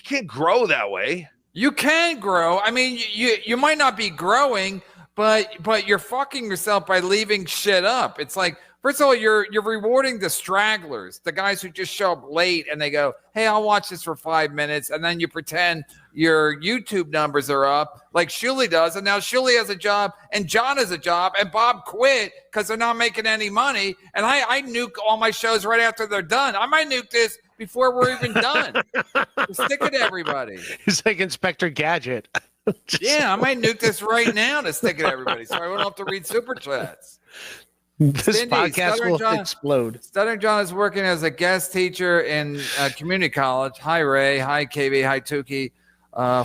can't grow that way. You can grow. I mean, you might not be growing, but you're fucking yourself by leaving shit up. It's like, first of all, you're rewarding the stragglers, the guys who just show up late and they go, hey, I'll watch this for 5 minutes. And then you pretend your YouTube numbers are up like Shuli does. And now Shuli has a job and John has a job and Bob quit because they're not making any money. And I nuke all my shows right after they're done. I might nuke this before we're even done. Stick it to everybody. It's like Inspector Gadget. Yeah, I might nuke this right now to stick it to everybody so I won't have to read super chats. This podcast will explode. Stuttering John is working as a guest teacher in community college. Hi, Ray. Hi, KB. Hi, Tookie.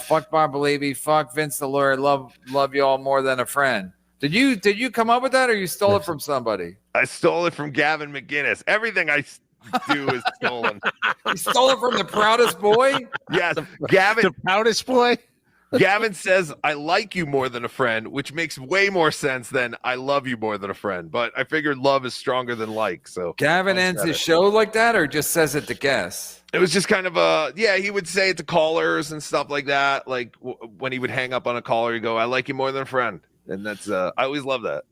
Fuck Bob Levy. Fuck Vince the lawyer. Love you all more than a friend. Did you come up with that, or you stole it from somebody? I stole it from Gavin McInnes. Everything I do is stolen. You stole it from the proudest boy? Yes, Gavin. The proudest boy? Gavin says, I like you more than a friend, which makes way more sense than I love you more than a friend. But I figured love is stronger than like. So Gavin ends his show like that, or just says it to guests? It was just kind of he would say it to callers and stuff like that. Like when he would hang up on a caller, he'd go, I like you more than a friend. And that's, I always love that.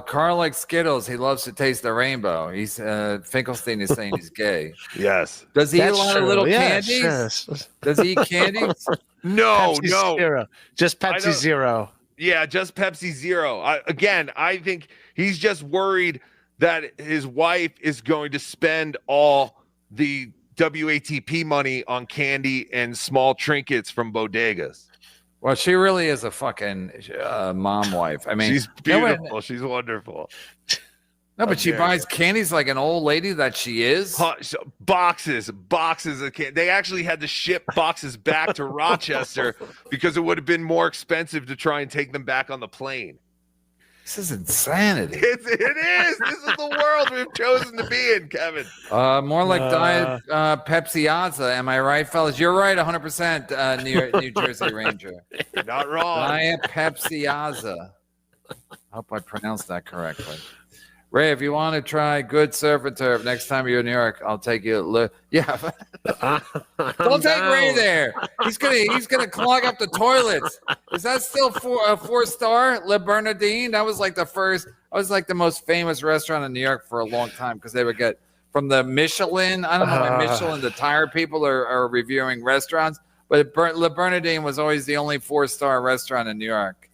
Carl likes Skittles. He loves to taste the rainbow. He's Finkelstein is saying he's gay. Yes. Does he eat a lot of little candies? Yes. Does he eat candies? No. Zero. Just Pepsi Zero. Yeah, just Pepsi Zero. I think he's just worried that his wife is going to spend all the WATP money on candy and small trinkets from bodegas. Well, she really is a fucking mom wife. I mean, she's beautiful. She's wonderful. No, but she buys candies like an old lady that she is. Boxes of candy. They actually had to ship boxes back to Rochester because it would have been more expensive to try and take them back on the plane. This is insanity. It is. This is the world we've chosen to be in, Kevin. More like Diet Pepsi-Aza. Am I right, fellas? You're right, 100%, New Jersey Ranger. You're not wrong. Diet Pepsi-Aza. I hope I pronounced that correctly. Ray, if you want to try good surf and turf next time you're in New York, I'll take you. Yeah, don't take Ray there. He's gonna clog up the toilets. Is that still a 4-star? Le Bernardine. That was like the first. That was like the most famous restaurant in New York for a long time because they would get from the Michelin. I don't know if Michelin, the tire people are reviewing restaurants, but Le Bernardine was always the only 4-star restaurant in New York.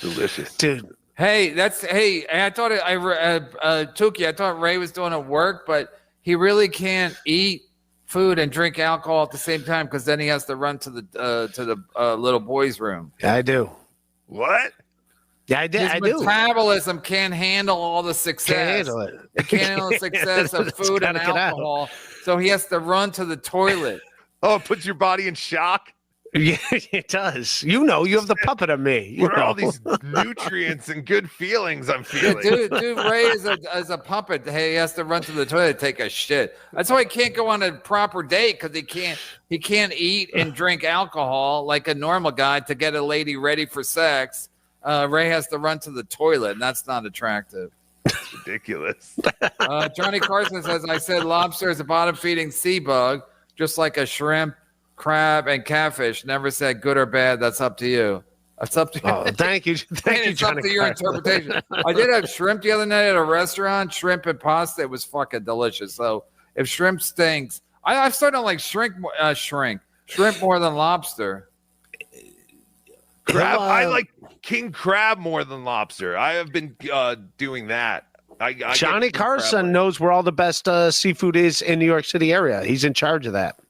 Delicious, dude. Hey, I thought Tookie, I thought Ray was doing it work, but he really can't eat food and drink alcohol at the same time because then he has to run to the little boys' room. Yeah, I do. What? Yeah, I did. His metabolism can't handle all the success. Can't handle it. It can't handle the success of food and alcohol, so he has to run to the toilet. Oh, it puts your body in shock. Yeah, it does. You have the puppet of me. What are all these nutrients and good feelings I'm feeling? Dude, Ray is a puppet. Hey, he has to run to the toilet to take a shit. That's why he can't go on a proper date because he can't eat and drink alcohol like a normal guy to get a lady ready for sex. Ray has to run to the toilet, and that's not attractive. It's ridiculous. Johnny Carson says, I said lobster is a bottom-feeding sea bug, just like a shrimp, crab, and catfish. Never said good or bad. That's up to you. That's up to you. Oh, thank you. Thank you, it's Johnny up to your Carson. interpretation. I did have shrimp the other night at a restaurant, shrimp and pasta. It was fucking delicious. So if shrimp stinks, I've started to like shrimp more than lobster. Crab, I like king crab more than lobster. I have been doing that. Johnny Carson knows where all the best seafood is in New York City area. He's in charge of that.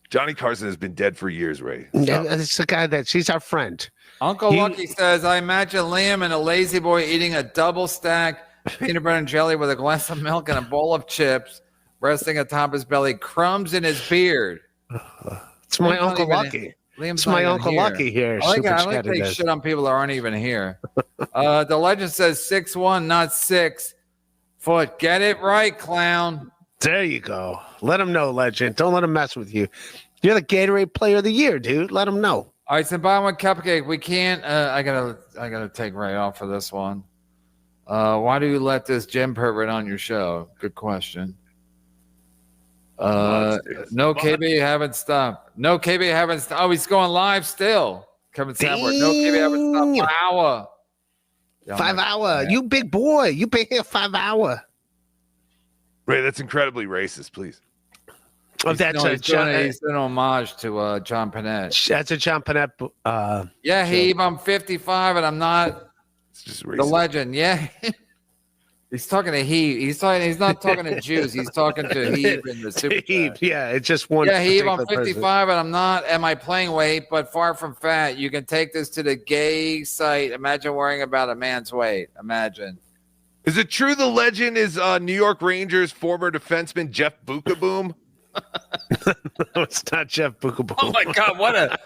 Johnny Carson has been dead for years, Ray. It's the guy he's our friend. Uncle Lucky says, I imagine Liam and a lazy boy eating a double stack peanut butter and jelly with a glass of milk and a bowl of chips, resting atop his belly, crumbs in his beard. It's my Uncle Lucky. It's my Uncle Lucky here. I like to take shit on people that aren't even here. The legend says 6'1", not 6 foot. Get it right, clown. There you go. Let him know, legend. Don't let him mess with you. You're the Gatorade Player of the Year, dude. Let him know. All right, so buy one cupcake. We can't. I gotta take Ray off for this one. Why do you let this gym pervert on your show? Good question. No, KB, haven't stopped. No, KB, haven't stopped. Oh, he's going live still. Kevin Sanford. No, KB, haven't stopped. 5 hour. 5 hour. You big boy. You been here 5 hour. Ray, that's incredibly racist, please. He's doing homage to John Panette. That's a John Panette. Yeah, Heave, I'm 55 and I'm not the legend. Yeah. He's talking to Heave. He's not talking to Jews. He's talking to Heave in the Super Chat. Yeah, it's just one. Yeah, Heave, I'm 55 and I'm not at my playing weight, but far from fat. You can take this to the gay site. Imagine worrying about a man's weight. Imagine. Is it true the legend is New York Rangers former defenseman Jeff Bukaboom? No, it's not Jeff Bukaboom. Oh my God, what a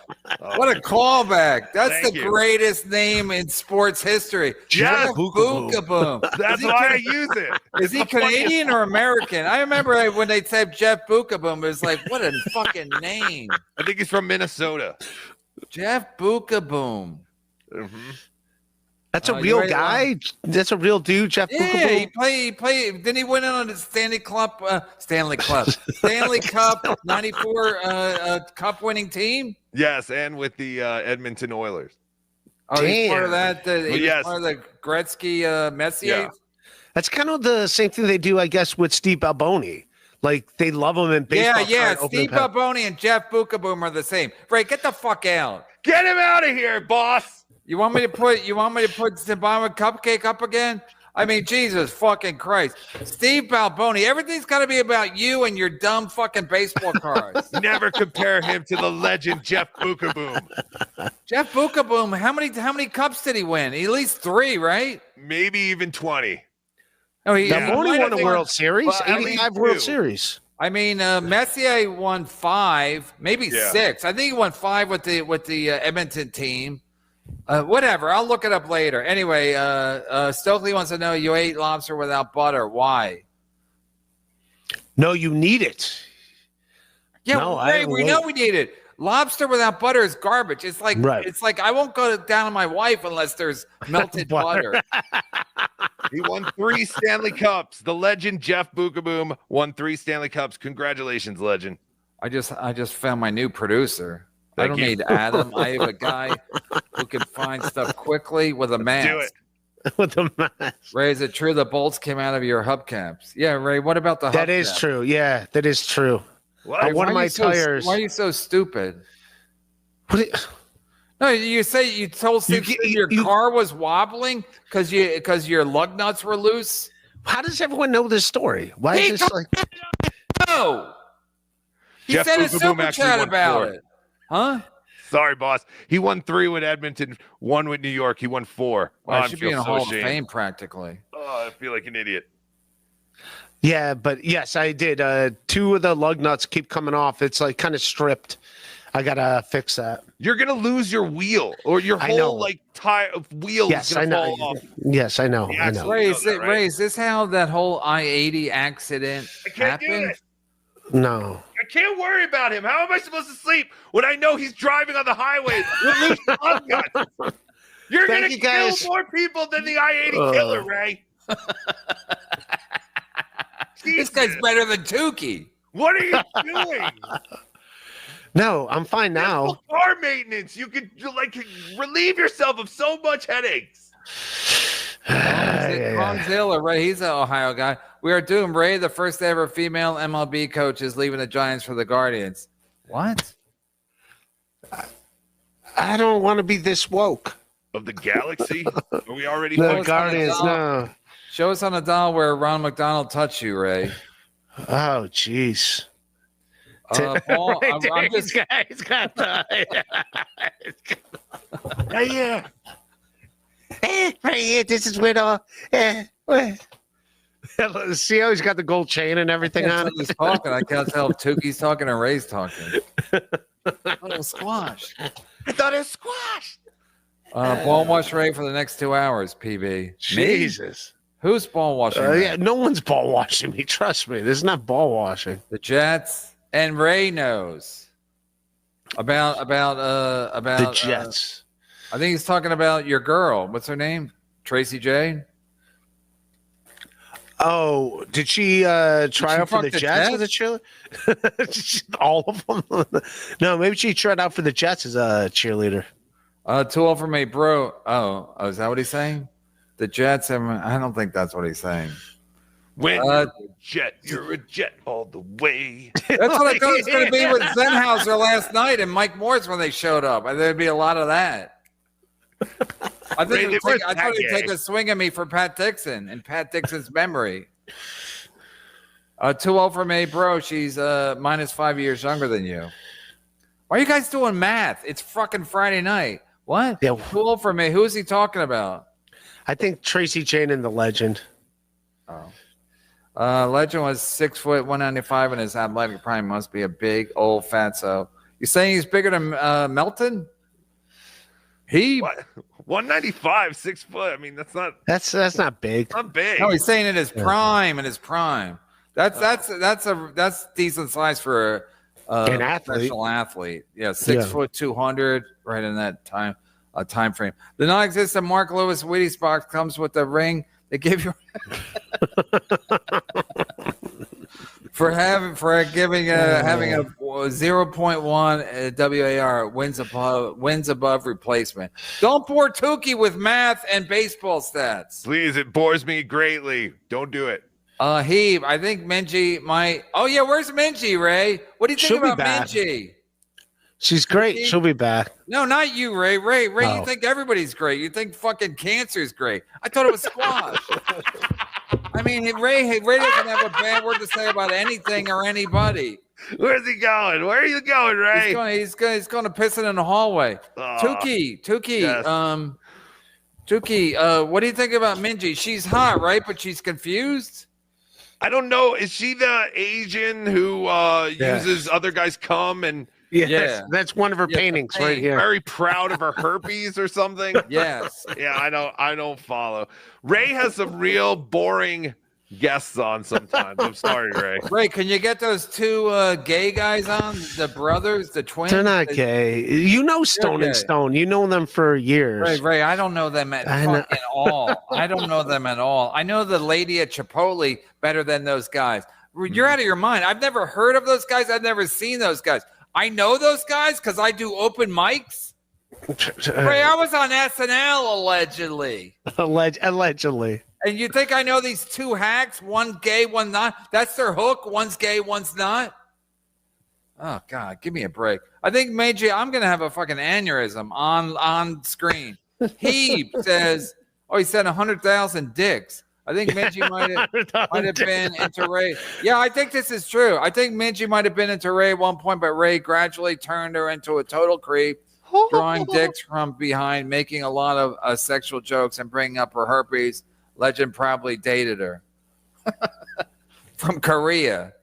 callback. That's the greatest name in sports history. Jeff Bukaboom. That's why I use it. Is he Canadian or American? I remember when they said Jeff Bukaboom, it was like, what a fucking name. I think he's from Minnesota. Jeff Bukaboom. Mm-hmm. That's a real guy. That's a real dude, Jeff Bukaboom. Yeah, he played. Didn't he win it on the Stanley Cup 94 Cup winning team? Yes, and with the Edmonton Oilers. Oh, he's part of that. He's part of the Gretzky Messier. Yeah. That's kind of the same thing they do, I guess, with Steve Alboni. Like they love him in baseball. Yeah. Steve Alboni and Jeff Bukaboom are the same. Ray, get the fuck out. Get him out of here, boss. You want me to put Zimbabwe Cupcake up again? I mean, Jesus fucking Christ. Steve Alboni, everything's got to be about you and your dumb fucking baseball cards. Never compare him to the legend Jeff Bukaboom. Jeff Bukaboom, how many cups did he win? At least 3, right? Maybe even 20. Oh, he only won a World Series, 85 World Series. I mean, Messier won 5, maybe 6. I think he won 5 with the Edmonton team. Whatever, I'll look it up later. Anyway, Stokely wants to know, you ate lobster without butter. Why? No, you need it. Yeah, we know we need it. Lobster without butter is garbage. It's like I won't go down on my wife unless there's melted butter. He won 3 Stanley Cups. The legend Jeff Bookaboom won 3 Stanley Cups. Congratulations, legend. I just found my new producer. I Thank don't you. need Adam. I have a guy who can find stuff quickly with a mask. Do it. With the mask. Ray, is it true the bolts came out of your hubcaps? Yeah, Ray, what about the That is hubcap? true. Yeah, that is true. What? One of my Why tires. are you so stupid? What do No, you say you told Simpson your car was wobbling because your lug nuts were loose. how does everyone know this story? Why is this like? No, he Jeff said a Bookaboom super actually chat won about 4. it, huh? Sorry, boss. He won 3 with Edmonton, 1 with New York. He won 4. Well, I I should feel be in a so Hall of ashamed. Fame practically. Oh, I feel like an idiot. Yeah, but yes, I did. 2 of the lug nuts keep coming off. It's like kind of stripped. I gotta fix that. You're gonna lose your wheel or your I know. whole like tire wheel Yes, is I gonna know. fall off. Yes, I know. The I axle. know. Ray, You know that, right? Ray, is this how that whole I-80 accident I can't do happened? it. No. I can't worry about him. How am I supposed to sleep when I know he's driving on the highway with loose lug nuts? You're Thank gonna you, guys. kill more people than the I-80 killer, Ray. This guy's better than Tukey. What are you doing? No, I'm fine now. Car maintenance. You could like relieve yourself of so much headaches. Ron Taylor, Ray, he's an Ohio guy. We are doomed. Ray, the first ever female MLB coach, is leaving the Giants for the Guardians. What? I don't want to be this woke. Of the galaxy? Are we already? The Those Guardians, on the no. Show us on a doll where Ron McDonald touched you, Ray. Oh, jeez. Paul, I'm just He's got the. Yeah. Right here, this is where all. See how he's got the gold chain and everything on? He's talking. I can't tell if Tukey's talking or Ray's talking. Oh, squash. I thought it was squash. Ball wash Ray for the next 2 hours, PB. Jesus. Who's ball washing? Ray? Yeah, no one's ball washing me. Trust me. This is not ball washing. The Jets. And Ray knows about The Jets. I think he's talking about your girl. What's her name? Tracy J. Oh, did she try out for the fuck the Jets as a cheerleader? All of them? No, maybe she tried out for the Jets as a cheerleader. 2-0 from a bro. Oh, is that what he's saying? The Jets. I don't think that's what he's saying. When you're a jet, you're a jet all the way. That's what I thought it was going to be with Zenhauser last night and Mike Morris when they showed up. And there'd be a lot of that. I thought he'd take a swing at me for Pat Dixon and Pat Dixon's memory. 2-0 from a bro. She's minus 5 years younger than you. Why are you guys doing math? It's fucking Friday night. What? Yeah. 2-0 from me. Who is he talking about? I think Tracy Jane and the Legend. Oh. Legend was 6 foot 195 and his athletic prime must be a big old fatso. You saying he's bigger than Melton? He What? 195, 6 foot. I mean, that's not Not big. not big. no, he's saying in his prime. In his prime. That's decent size for An athlete. professional athlete. Yeah, 6 foot 200, right in that time frame. The non-existent Mark Lewis Wheaties box comes with the ring they gave you for having a 0.1 WAR wins above replacement. Don't bore Tukey with math and baseball stats. Please, it bores me greatly. Don't do it. Heave. I think Minji might. Oh yeah, where's Minji, Ray? What do you think She'll be about back. Minji? She's great. She'll be back. No, not you, Ray. Ray, Oh. you think everybody's great. You think fucking cancer's great. I thought it was squash. I mean, Ray doesn't have a bad word to say about anything or anybody. Where's he going? Where are you going, Ray? He's going to piss it in the hallway. Tukey. yes. Tukey, what do you think about Minji? She's hot, right? But she's confused. I don't know. Is she the Asian who uses other guys' cum and Yeah. That's one of her paintings right here. very proud of her herpes or something? Yes. Yeah, I don't follow. Ray has some real boring guests on sometimes. I'm sorry, Ray. Ray, can you get those two gay guys on? The brothers, the twins? They're not gay. You know Stone and gay. Stone. You know them for years. Ray, I don't know them at fucking all. I don't know them at all. I know the lady at Chipotle better than those guys. You're out of your mind. I've never heard of those guys. I've never seen those guys. I know those guys because I do open mics. Ray, I was on SNL allegedly. Allegedly. And you think I know these two hacks? One gay, one not. That's their hook. One's gay, one's not. Oh God, give me a break. I think Minji, I'm gonna have a fucking aneurysm on screen. He says, he said 100,000 dicks. I think Minji might have been into Ray. Yeah, I think this is true. I think Minji might have been into Ray at one point, but Ray gradually turned her into a total creep, drawing dicks from behind, making a lot of sexual jokes and bringing up her herpes. Legend probably dated her. From Korea.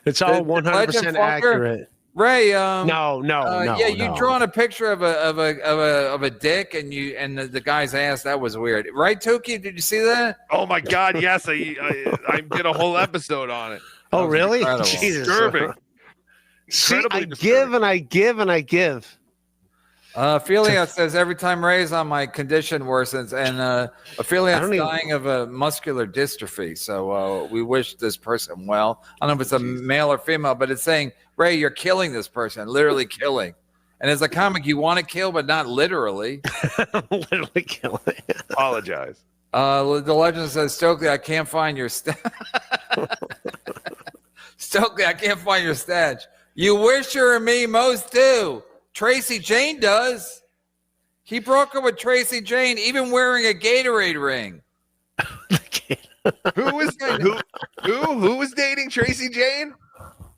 It's all 100% accurate. Ray, no. Yeah, you drawn a picture of a dick, and the guy's ass. That was weird, right, Tookie? Did you see that? Oh my God, yes, I did a whole episode on it. Oh, really? Incredible. Jesus. Disturbing. See, I give and I give and I give. Ophelia says every time Ray's on, my condition worsens, and Ophelia's dying of a muscular dystrophy. So we wish this person well. I don't know if it's a male or female, but it's saying, Ray, you're killing this person, literally killing. And as a comic, you want to kill, but not literally. Literally killing. Apologize. The legend says, Stokely, I can't find your Stokely, I can't find your stash. You wish you were me, most do. Tracy Jane does. He broke up with Tracy Jane, even wearing a Gatorade ring. Who was dating Tracy Jane?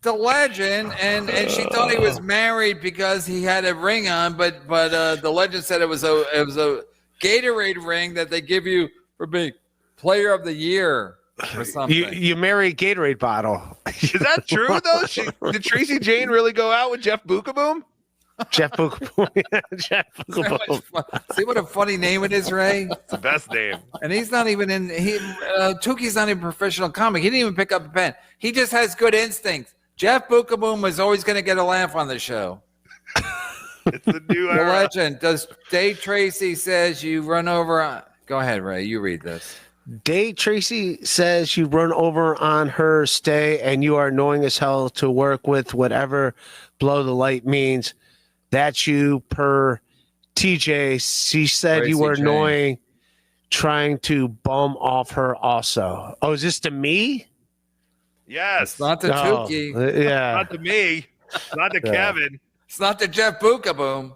The legend, and she thought he was married because he had a ring on, but the legend said it was a Gatorade ring that they give you for being player of the year or something. You marry a Gatorade bottle. Is that true though? Did Tracy Jane really go out with Jeff Bookaboom? Jeff Bookaboom. Jeff Bookaboom. See what a funny name it is, Ray? It's the best name. And he's not even in. Tookie's not even a professional comic. He didn't even pick up a pen. He just has good instincts. Jeff Bookaboom was always going to get a laugh on the show. It's the new era. The legend. Does Dave Tracy says you run over on? Go ahead, Ray. You read this. Dave Tracy says you run over on her stay and you are annoying as hell to work with, whatever blow the light means. That's you per TJ. She said Tracy you were Jane. annoying trying to bum off her also. Oh, is this to me? Yes. It's not the Tookie. Yeah. Not to me. Not to Kevin. It's not the Jeff Bookaboom.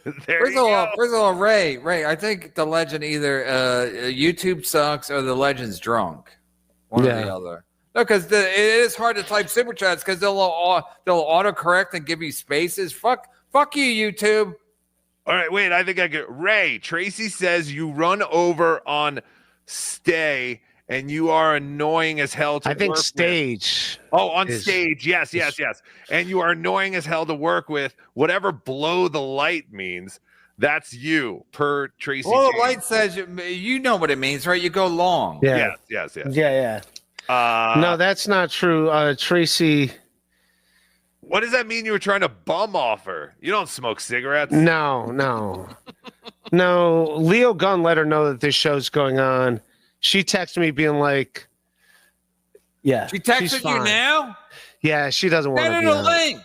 First First of all, Ray, I think the legend either YouTube sucks or the legend's drunk. One or the other. No, because it is hard to type super chats because they'll autocorrect and give you spaces. Fuck you, YouTube. All right, wait. I think I get Ray. Tracy says you run over on stay and you are annoying as hell to work with. I think stage. Oh, on stage. Yes. And you are annoying as hell to work with. Whatever blow the light means, that's you per Tracy. Blow the light says you know what it means, right? You go long. Yeah. Yes. Yeah. No, that's not true. Tracy. What does that mean? You were trying to bum off her? You don't smoke cigarettes. No. Leo Gunn let her know that this show's going on. She texted me being like, "Yeah." She texted you now? Yeah, she doesn't want to. Send her the link.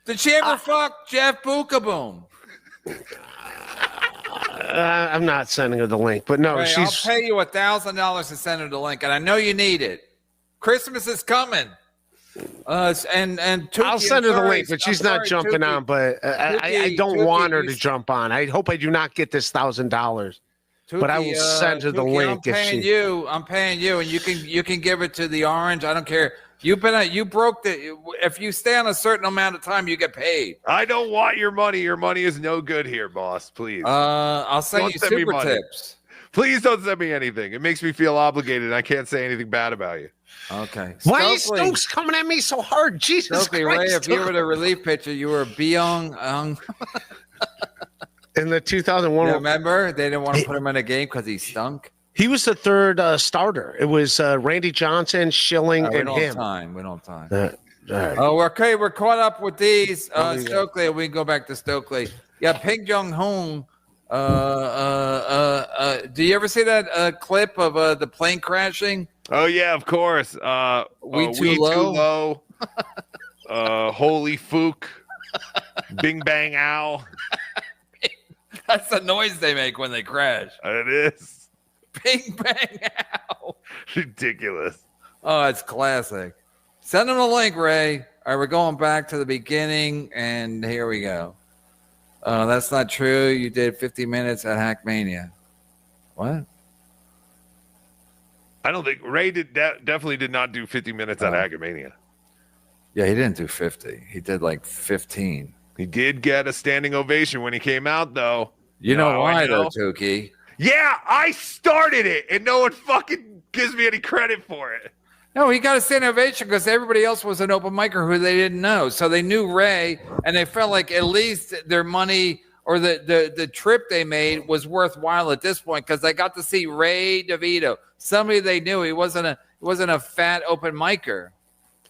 Did she ever fuck Jeff Bookaboom? I'm not sending her the link, but no, Ray, I'll pay you $1,000 to send her the link, and I know you need it. Christmas is coming. And Tookie, I'll send her the link, but she's not jumping on. But I don't want her to jump on. I hope I do not get this $1,000. But I will send her the link. I'm paying you, and you can give it to the orange. I don't care. You broke the. If you stay on a certain amount of time, you get paid. I don't want your money. Your money is no good here, boss. Please. I'll send you super tips. Please don't send me anything. It makes me feel obligated. I can't say anything bad about you. Okay. Why is Stokes coming at me so hard? Jesus Christ. Ray, if you were the relief pitcher, you were Byung. In the 2001. Remember, they didn't want to put him in a game because he stunk. He was the third starter. It was Randy Johnson, Schilling, and him. We don't have time. Right. Oh, okay. We're caught up with these. Stokely, we can go back to Stokely. Yeah, Ping Jong Hong. Do you ever see that clip of the plane crashing? Oh yeah, of course. We too low. Holy Fook. Bing bang ow. That's the noise they make when they crash. It is. Bing bang ow. Ridiculous. Oh, it's classic. Send them a link, Ray. All right, we're going back to the beginning, and here we go. That's not true. You did 50 minutes at Hackamania. What? I don't think Ray definitely did not do 50 minutes at Hackamania. Yeah, he didn't do 50. He did like 15. He did get a standing ovation when he came out, though. You know why, though, Tookie? Yeah, I started it, and no one fucking gives me any credit for it. No, he got a standing ovation because everybody else was an open micer who they didn't know. So they knew Ray, and they felt like at least their money or the trip they made was worthwhile at this point because they got to see Ray DeVito, somebody they knew. He wasn't a fat open micer.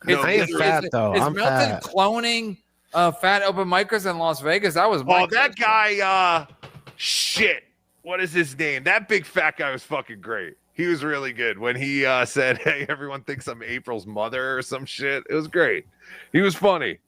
No, I am fat, though. Is I'm Melton fat. cloning fat open micers in Las Vegas? That was my that guy, shit. What is his name? That big fat guy was fucking great. He was really good when he said, hey, everyone thinks I'm April's mother or some shit. It was great. He was funny.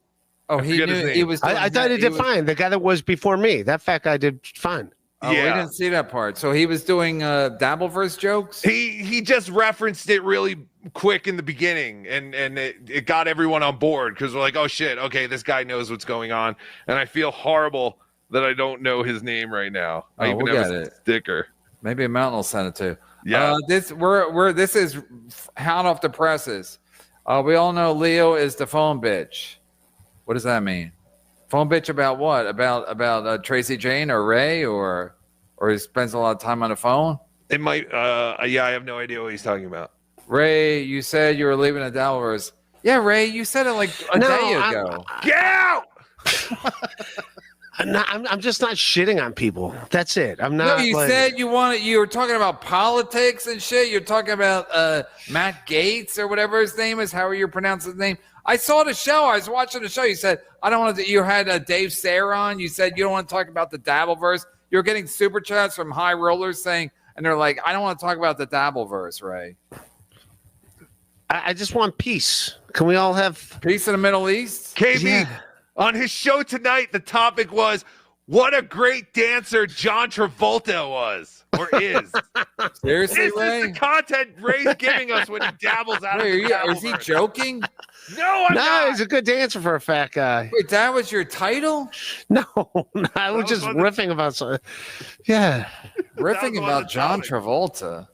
Oh, he knew he was. I thought he did fine. The guy that was before me, that fat guy did fine. Oh, yeah. We didn't see that part. So he was doing Dabbleverse jokes? He just referenced it really quick in the beginning, and it got everyone on board because we're like, oh, shit, okay, this guy knows what's going on. And I feel horrible that I don't know his name right now. I even have a sticker. Maybe a mountain will send it to. Yeah. This is hot off the presses. We all know Leo is the phone bitch. What does that mean? Phone bitch about what? About Tracy Jane or Ray or he spends a lot of time on the phone? It might. Yeah, I have no idea what he's talking about. Ray, you said you were leaving the Dabbleverse. Yeah, Ray, you said it like a day ago. Get out! I'm just not shitting on people. That's it. I'm not. No, you said you were talking about politics and shit. You're talking about Matt Gaetz or whatever his name is. How are you pronouncing his name? I saw the show. I was watching the show. You said I don't want to. You had Dave Sayre on. You said you don't want to talk about the Dabbleverse. You're getting super chats from high rollers saying, and they're like, I don't want to talk about the Dabbleverse, Ray. I just want peace. Can we all have peace in the Middle East? KB. Yeah. On his show tonight, the topic was, what a great dancer John Travolta was, or is. Seriously, this Ray? Is the content Ray's giving us when he dabbles out Ray, of the is he joking? No, I'm not. He's a good dancer for a fat guy. Wait, that was your title? No, I was just riffing about something. Yeah. Riffing about John Travolta.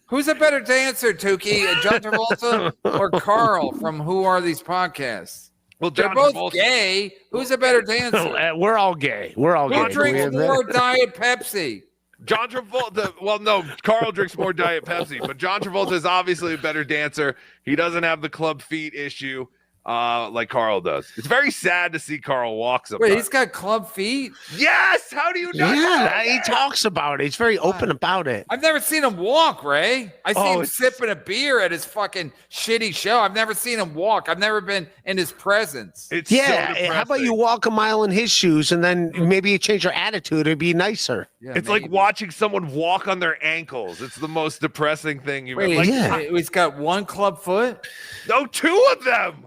Who's a better dancer, Tookie? John Travolta or Carl from Who Are These Podcasts? Well, they're both gay. Who's a better dancer? We're all gay. We're all Who gay. drinks more Diet Pepsi? John Travolta. Well, no, Carl drinks more Diet Pepsi, but John Travolta is obviously a better dancer. He doesn't have the club feet issue like Carl does. It's very sad to see Carl walk sometimes. Wait, he's got club feet? Yes. How do you know? Yeah, he talks about it. He's very open about it. I've never seen him walk, Ray. I see him sipping a beer at his fucking shitty show. I've never seen him walk. I've never been in his presence. It's so how about you walk a mile in his shoes and then maybe you change your attitude? It'd be nicer. Yeah, it's like watching someone walk on their ankles. It's the most depressing thing you've ever. He's got one club foot? No, two of them.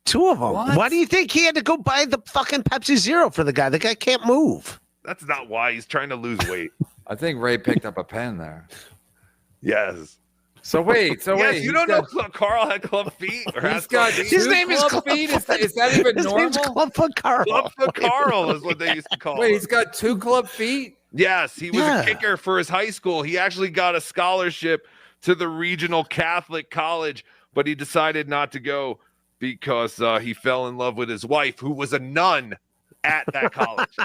Two of them. What? Why do you think he had to go buy the fucking Pepsi Zero for the guy? The guy can't move. That's not why. He's trying to lose weight. I think Ray picked up a pen there. Yes. So wait. You don't know Carl had club feet? Or he's got his name is Club feet? Is that even his normal? Name's Clubfoot Carl. Clubfoot Carl is what they used to call him. Wait, he's got two club feet? Yes, he was a kicker for his high school. He actually got a scholarship to the regional Catholic college, but he decided not to go because he fell in love with his wife, who was a nun at that college.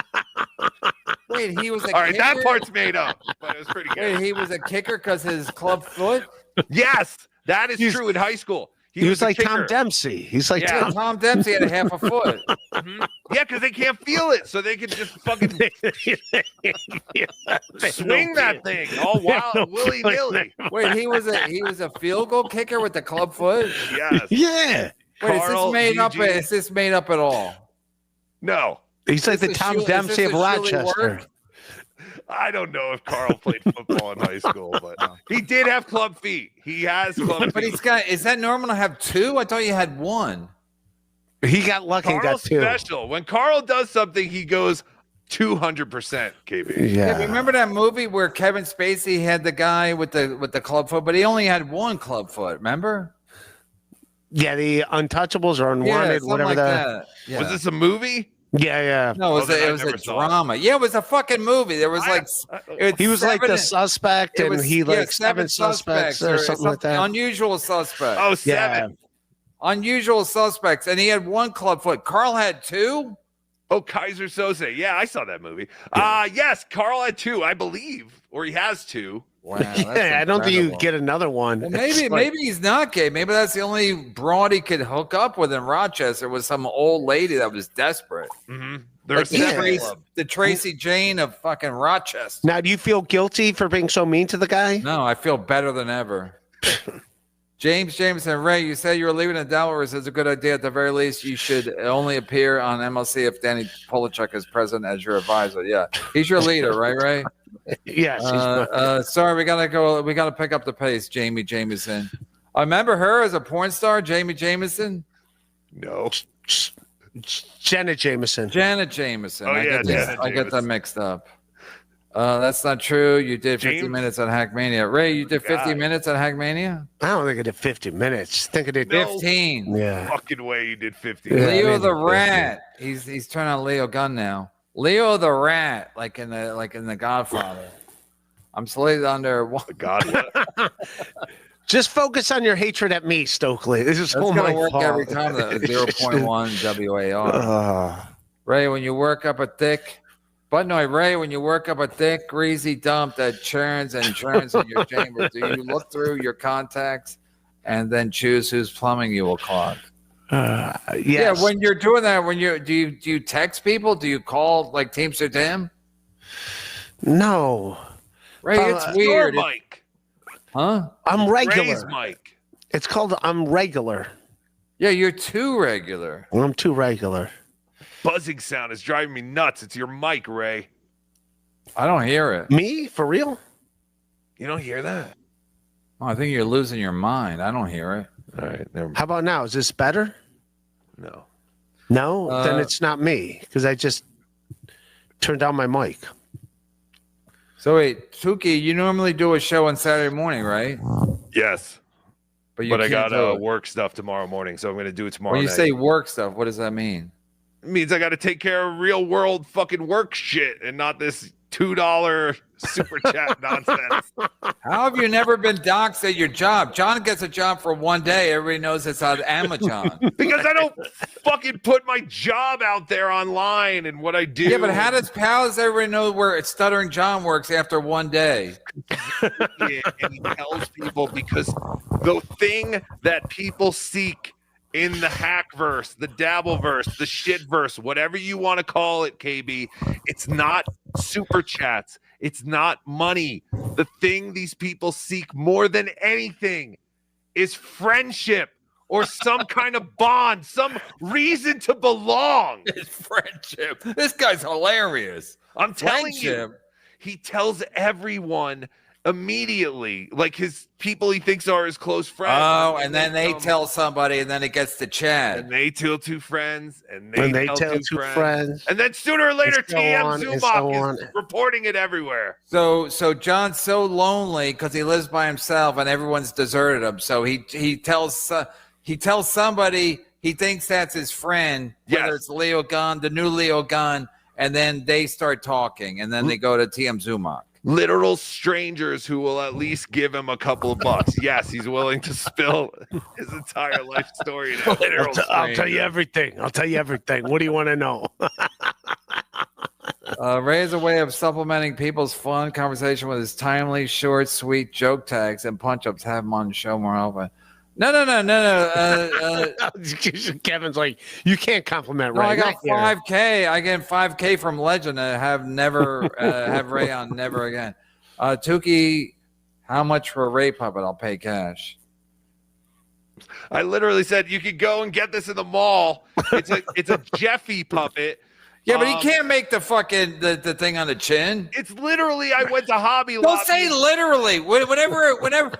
Wait, he was a All right, kicker? that part's made up, but it was pretty good. Wait, he was a kicker because his club foot? Yes, that is true in high school. He was like the Tom kicker. Dempsey. He's like Yeah. Tom Dempsey had a half a foot. Yeah, because they can't feel it, so they can just fucking swing that thing all wild, willy nilly. Wait, he was a field goal kicker with the club foot. Yes. Yeah. Wait, Carl, is this made up? Eugene. Is this made up at all? No, He's like the Is this Tom is Dempsey this of a shilly Rochester. work? I don't know if Carl played football in high school, but he did have club feet. He has club feet. But he's got. Is that normal to have two? I thought you had one. He got lucky and got Carl's two. special. When Carl does something, he goes 200%. KB. Yeah, remember that movie where Kevin Spacey had the guy with the club foot, but he only had one club foot. Remember? Yeah, the Untouchables or Yeah, Unwanted, something whatever like that. that. Yeah. Was this a movie? Yeah. No, it then I was a never saw it. drama. Yeah, it was a fucking movie. There was He was like the seven- suspect, it and was- he yeah, like seven suspects or something like that. Unusual suspects. Oh, Yeah. 7. Unusual suspects, and he had one club foot. Carl had two. Oh, Kaiser Sose. Yeah, I saw that movie. Yes, Carl had 2, I believe, or he has 2. Wow, that's Yeah, I don't think you incredible. get another one. Well, It's maybe like- maybe he's not gay. Maybe that's the only broad he could hook up with in Rochester was some old lady that was desperate. Mm-hmm. They're Like a separate the, club. the Tracy Jane of fucking Rochester. Now, do you feel guilty for being so mean to the guy? No, I feel better than ever. James Jameson, Ray, you said you were leaving the Delaware. It's a good idea. At the very least, you should only appear on MLC if Danny Polachek is present as your advisor. Yeah, he's your leader, right, Ray? Yes. Sorry, we gotta go. We gotta pick up the pace. Jamie Jameson. I remember her as a porn star, Jamie Jameson. No. Janet Jameson. Janet Jameson. Oh, I yeah, get Janet I get that Jameson. mixed up. That's not true. You did 50 James- minutes at Hackmania. Ray, you did 50 God. minutes at Hackmania? I don't think I did 50 minutes. I think I did No. 15. Yeah. Fucking way you did 50. Yeah. Leo I mean, the Rat. He's turning on Leo Gunn now. Leo the Rat, like in the Godfather. I'm slated under. God, what? Just focus on your hatred at me, Stokely. This is That's all gonna my work fault. every time. The 0.1 WAR. Ray, when you work up a thick, but no, Ray, when you work up a thick, greasy dump that churns and churns in your chamber, do you look through your contacts and then choose whose plumbing you will clog? Yes. Yeah, when you're doing that, do you text people? Do you call like Teamster Tim? No. Ray, it's Your weird. Mike. Huh? I'm Ray's regular. Mike. It's called I'm regular. Yeah, you're too regular. I'm too regular. Buzzing sound is driving me nuts. It's your mic, Ray. I don't hear it. Me? For real? You don't hear that? Oh, I think you're losing your mind. I don't hear it. All right, never mind. How about now? Is this better? No. No? Then Uh, it's not me because I just turned down my mic. So wait, Tookie, you normally do a show on Saturday morning, right? Yes, But but I can't got do it. work stuff tomorrow morning, so I'm going to do it tomorrow When you night. say work stuff, what does that mean? It means I got to take care of real world fucking work shit and not this $2 super chat nonsense. How have you never been doxxed at your job? John gets a job for one day. Everybody knows it's on Amazon. Because I don't fucking put my job out there online and what I do. Yeah, but how does everybody know where Stuttering John works after one day? And he tells people because the thing that people seek in the Hackverse, the Dabbleverse, the Shitverse, whatever you want to call it, KB, it's not super chats. It's not money. The thing these people seek more than anything is friendship or some kind of bond, some reason to belong. It's friendship. This guy's hilarious. I'm telling you, Friendship. he tells everyone immediately, like his people he thinks are his close friends. Oh, and then they tell somebody, and then it gets to Chad. and they tell 2 friends, and When they, they tell, tell 2 two friends. friends. And then sooner or later, so TM on, and Zumach so on. is reporting it everywhere. So John's so lonely because he lives by himself, and everyone's deserted him. So he tells somebody he thinks that's his friend, whether Yes. it's Leo Gunn, the new Leo Gunn, and then they start talking, and then they go to TM Zumach. Literal strangers who will at least give him a couple of bucks. Yes, he's willing to spill his entire life story. Now. Literal I'll tell you stranger. everything. I'll tell you everything. What do you want to know? Ray is a way of supplementing people's fun conversation with his timely, short, sweet joke tags and punch-ups. Have him on the show more often. No. Kevin's like, you can't compliment No, Ray. I got Not here. 5K. I get 5K from Legend. I have never have Ray on never again. Tukey, how much for a Ray puppet? I'll pay cash. I literally said you could go and get this in the mall. It's a Jeffy puppet. Yeah, but he can't make the fucking the thing on the chin. It's literally I went to Hobby Don't Lobby. say literally. Whenever,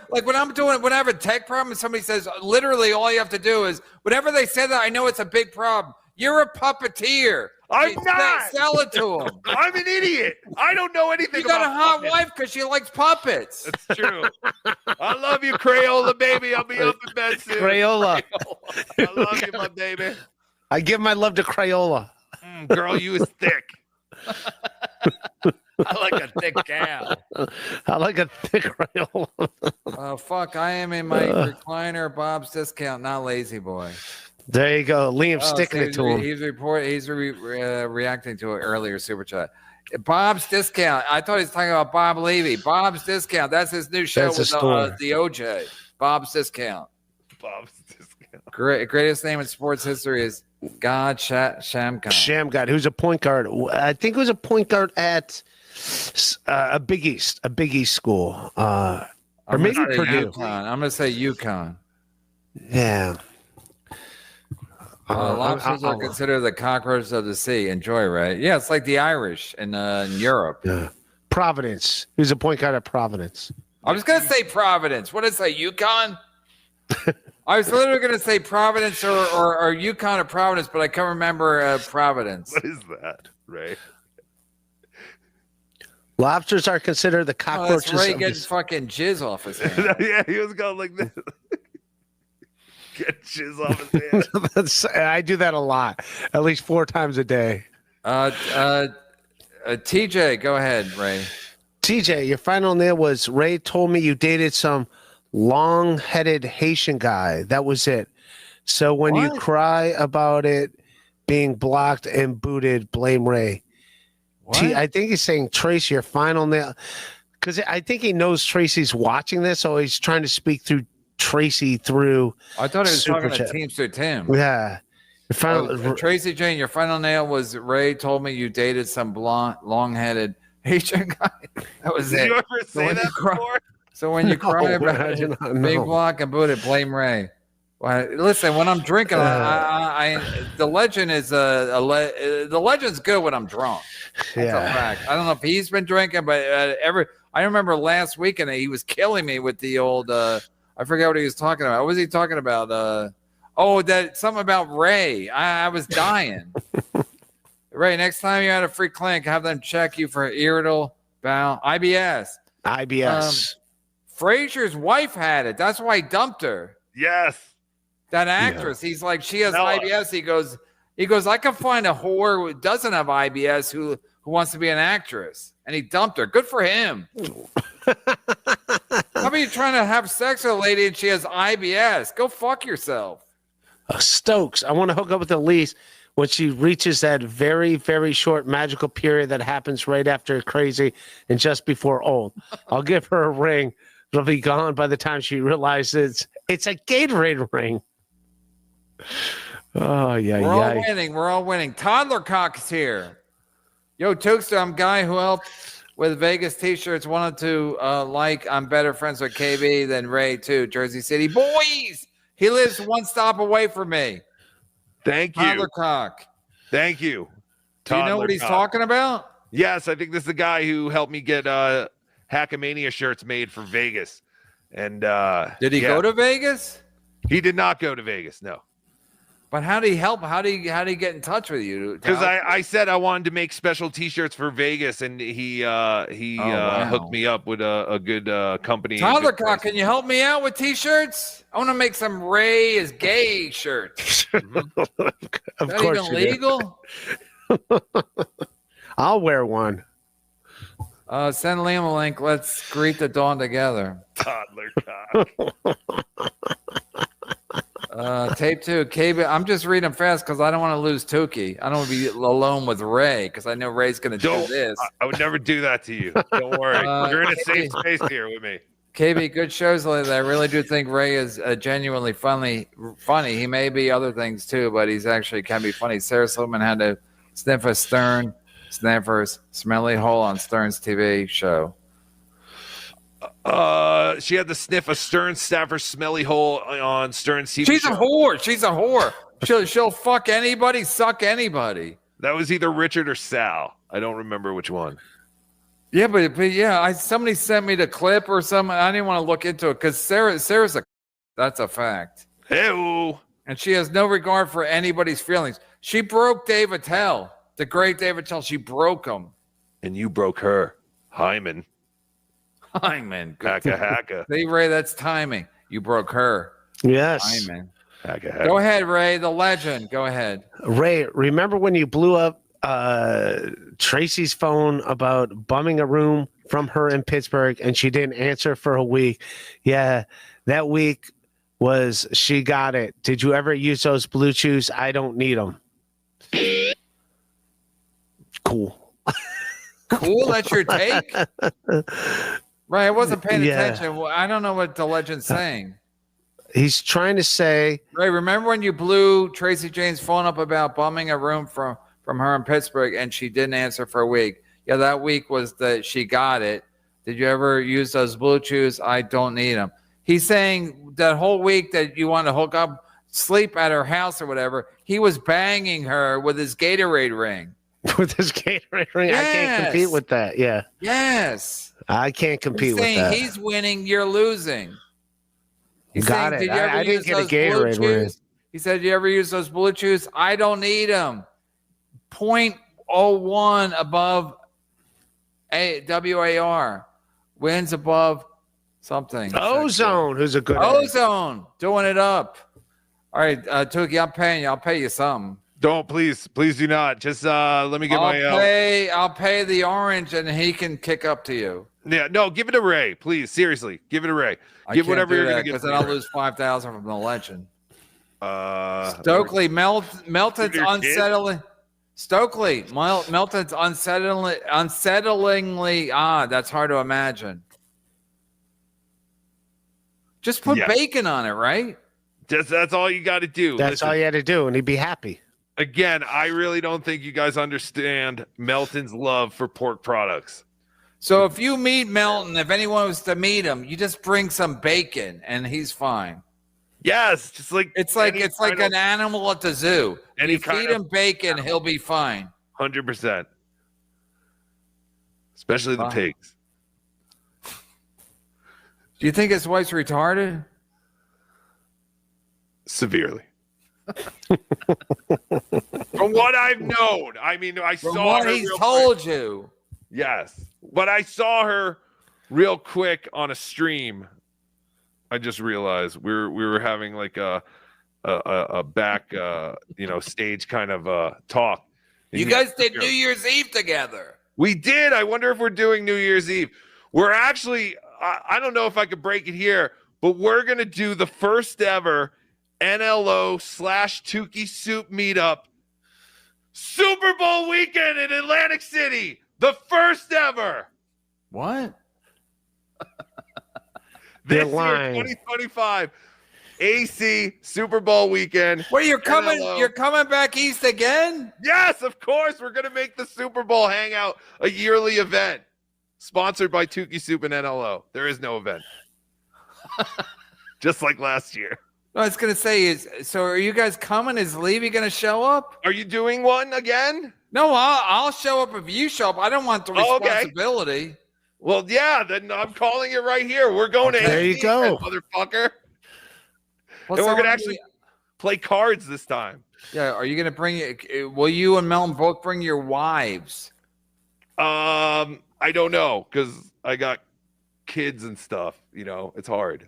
like when I have a tech problem and somebody says literally, all you have to do is whenever they say that, I know it's a big problem. You're a puppeteer. I'm not. Sell it to him. I'm an idiot. I don't know anything You got about a hot puppets. wife because she likes puppets. That's true. I love you, Crayola, baby. I'll be up in bed soon. Crayola. I love you, my baby. I give my love to Crayola. Girl, you is thick. I like a thick gal. I like a thick Crayola. Fuck, I am in my recliner, Bob's Discount, not Lazy Boy. There you go. Liam sticking it to him. He's reacting to an earlier super chat. Bob's Discount. I thought he was talking about Bob Levy. Bob's Discount. That's his new show That's with a the OJ. Bob's Discount. Bob's Discount. Greatest name in sports history is God Shamgar. Shamgar, who's a point guard. I think it was a point guard at a Big East school. Or maybe Purdue. I'm going to say UConn. Yeah. Lobsters are considered the cockroaches of the sea. Enjoy, right? Yeah, it's like the Irish in Europe. Yeah. Providence. Who's a point guard at Providence? I was going to say Providence. What did I say, UConn? I was literally going to say Providence or UConn or Providence, but I can't remember Providence. What is that, Ray? Lobsters are considered the cockroaches. That's Ray getting fucking jizz off his hand. Yeah, he was going like this. Get jizz off his hand. I do that a lot, at least 4 times a day. TJ, go ahead, Ray. TJ, your final nail was Ray told me you dated some long-headed Haitian guy. That was it. So when you cry about it being blocked and booted, blame Ray. I think he's saying Tracy, your final nail, because I think he knows Tracy's watching this, so he's trying to speak through Tracy through. I thought he was talking to Teamster Tim. Yeah. Tracy Jane, your final nail was Ray told me you dated some blonde, long-headed Haitian guy. That was Did it. you ever say that before? So when you cry about it, big block and boot it, blame Ray. Well, listen, when I'm drinking, the legend is the legend's good when I'm drunk. That's a fact. I don't know if he's been drinking, but I remember last weekend he was killing me with the old. I forget what he was talking about. What was he talking about? That something about Ray. I was dying. Ray, next time you're at a free clinic, have them check you for irritable bowel IBS. Frasier's wife had it. That's why he dumped her. Yes. That actress. Yeah. He's like, she has IBS. He goes, I can find a whore who doesn't have IBS who wants to be an actress. And he dumped her. Good for him. How about you trying to have sex with a lady and she has IBS? Go fuck yourself. Stokes, I want to hook up with Elise when she reaches that very, very short magical period that happens right after crazy and just before old. I'll give her a ring. It'll be gone by the time she realizes it's a Gatorade ring. Oh, yeah, We're all winning. We're all winning. Toddler Cock is here. Yo, Tookster, I'm guy who helped with Vegas t-shirts. Wanted to I'm better friends with KB than Ray, too. Jersey City. Boys! He lives one stop away from me. Thank you. Toddler Cock. Thank you. Do you know what he's talking about? Yes, I think this is the guy who helped me get Hackamania shirts made for Vegas. And did he go to Vegas? He did not go to Vegas, no. But how did he help? How did he get in touch with you? Because I said I wanted to make special T-shirts for Vegas, and he hooked me up with a good company. Toddler Cock, can you help me out with T-shirts? I want to make some Ray is gay shirts. Of Is that course, even legal? I'll wear one. Send Liam a link. Let's greet the dawn together. Toddler Cock. Tape 2, KB. I'm just reading fast because I don't want to lose Tukey. I don't want to be alone with Ray because I know Ray's going to do this. I would never do that to you. Don't worry. You're in a safe space here with me. KB, good shows lately. I really do think Ray is genuinely funny. He may be other things too, but he's actually can be funny. Sarah Silverman had to sniff a Sniffer's smelly hole on Stern's TV show. She had to sniff a Sniffer smelly hole on Stern's TV She's show. a whore. She's a whore. She'll fuck anybody, suck anybody. That was either Richard or Sal. I don't remember which one. Yeah, but yeah, somebody sent me the clip or something. I didn't want to look into it because Sarah's that's a fact. Hey-o. And she has no regard for anybody's feelings. She broke Dave Attell, the great Dave Attell. She broke him. And you broke her. Hyman. Hacka. See, Ray, that's timing. You broke her. Yes. Hyman. Hacka. Go ahead, Ray, the legend. Go ahead. Ray, remember when you blew up Tracy's phone about bumming a room from her in Pittsburgh and she didn't answer for a week? Yeah, that week was she got it. Did you ever use those blue chews? I don't need them. Cool. Cool, that's your take? Right, I wasn't paying attention. Well, I don't know what the legend's saying. He's trying to say... Ray, remember when you blew Tracy Jane's phone up about bumming a room from her in Pittsburgh and she didn't answer for a week? Yeah, that week was that she got it. Did you ever use those blue chews? I don't need them. He's saying that whole week that you want to hook up, sleep at her house or whatever, he was banging her with his Gatorade ring. With his Gatorade ring? Yes. I can't compete with that. Yeah. Yes. I can't compete He's with saying that. he's winning, you're losing. He's Got saying, it. Did you ever I use didn't get a those blue Gatorade ring. chews? He said, "You ever use those blue chews? I don't need them." 0.01 above WAR. Wins above something. Ozone, who's a good Ozone. Doing it up. All right, Tookie, I'm paying you. I'll pay you something. Don't, please do not. Just let me get I'll pay the orange and he can kick up to you. Yeah, no, give it to Ray, please. Seriously, give it to Ray. Give whatever you're gonna get. Because then I'll lose 5,000 from the legend. Stokely, Melton's unsettling. Stokely, Melton's unsettlingly odd. That's hard to imagine. Just put bacon on it, right? That's all you got to do. That's all you had to do, and he'd be happy. Again, I really don't think you guys understand Melton's love for pork products. So if you meet Melton, if anyone was to meet him, you just bring some bacon and he's fine. Yes, just like it's like an animal at the zoo. You feed him bacon, he'll be fine. 100%. Especially the pigs. Do you think his wife's retarded? Severely. From what I've known. I mean, I From saw what her. He's told you. Yes. But I saw her real quick on a stream. I just realized we were having like a back stage kind of talk. And you guys did New Year's Eve together. We did. I wonder if we're doing New Year's Eve. We're actually I don't know if I could break it here, but we're gonna do the first ever NLO/Tookie Soup meetup Super Bowl weekend in Atlantic City. The first ever. What? This year, 2025, AC Super Bowl weekend. Wait, you're coming? NLO. You're coming back east again? Yes, of course. We're gonna make the Super Bowl hangout a yearly event, sponsored by Tookie Soup and NLO. There is no event, just like last year. No, I was gonna say so. Are you guys coming? Is Levy gonna show up? Are you doing one again? No, I'll show up if you show up. I don't want the responsibility. Okay. Well, yeah, then I'm calling it right here. We're going to there you go, motherfucker. And we're gonna actually play cards this time. Yeah, are you gonna bring it? Will you and Melton both bring your wives? I don't know because I got kids and stuff. You know, it's hard.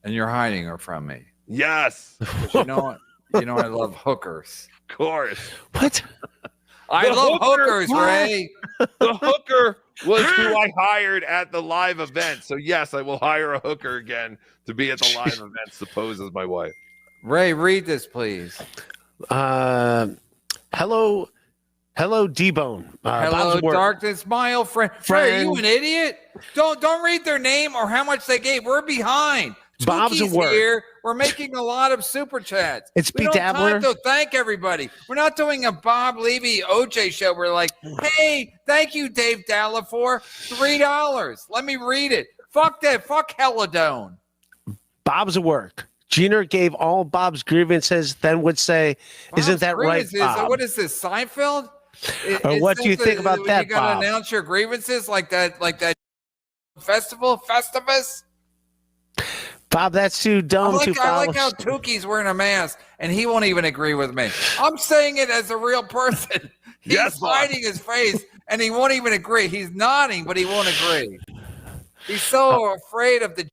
And you're hiding her from me. Yes. You know I love hookers. Of course. What? I love hookers, Ray. The hooker was who I hired at the live event. So yes, I will hire a hooker again to be at the live event, suppose as my wife. Ray, read this, please. Hello, Hello, D-Bone. Hello, darkness, smile, friend. Are you an idiot? Don't read their name or how much they gave. We're behind. Bob's Tookie's at work. here. We're making a lot of super chats. It's we don't Dabbler. time to thank everybody. We're not doing a Bob Levy OJ show. We're like, hey, thank you, Dave Dalla, for $3. Let me read it. Fuck that. Fuck Helladone. Bob's at work. Gina gave all Bob's grievances, then would say, isn't Bob's that right, Bob? What is this, Seinfeld? What do you think about that, You got Bob? to announce your grievances like that Festivus? Bob, that's too dumb to follow. I like how Tookie's wearing a mask, and he won't even agree with me. I'm saying it as a real person. He's hiding his face, and he won't even agree. He's nodding, but he won't agree. He's so afraid of the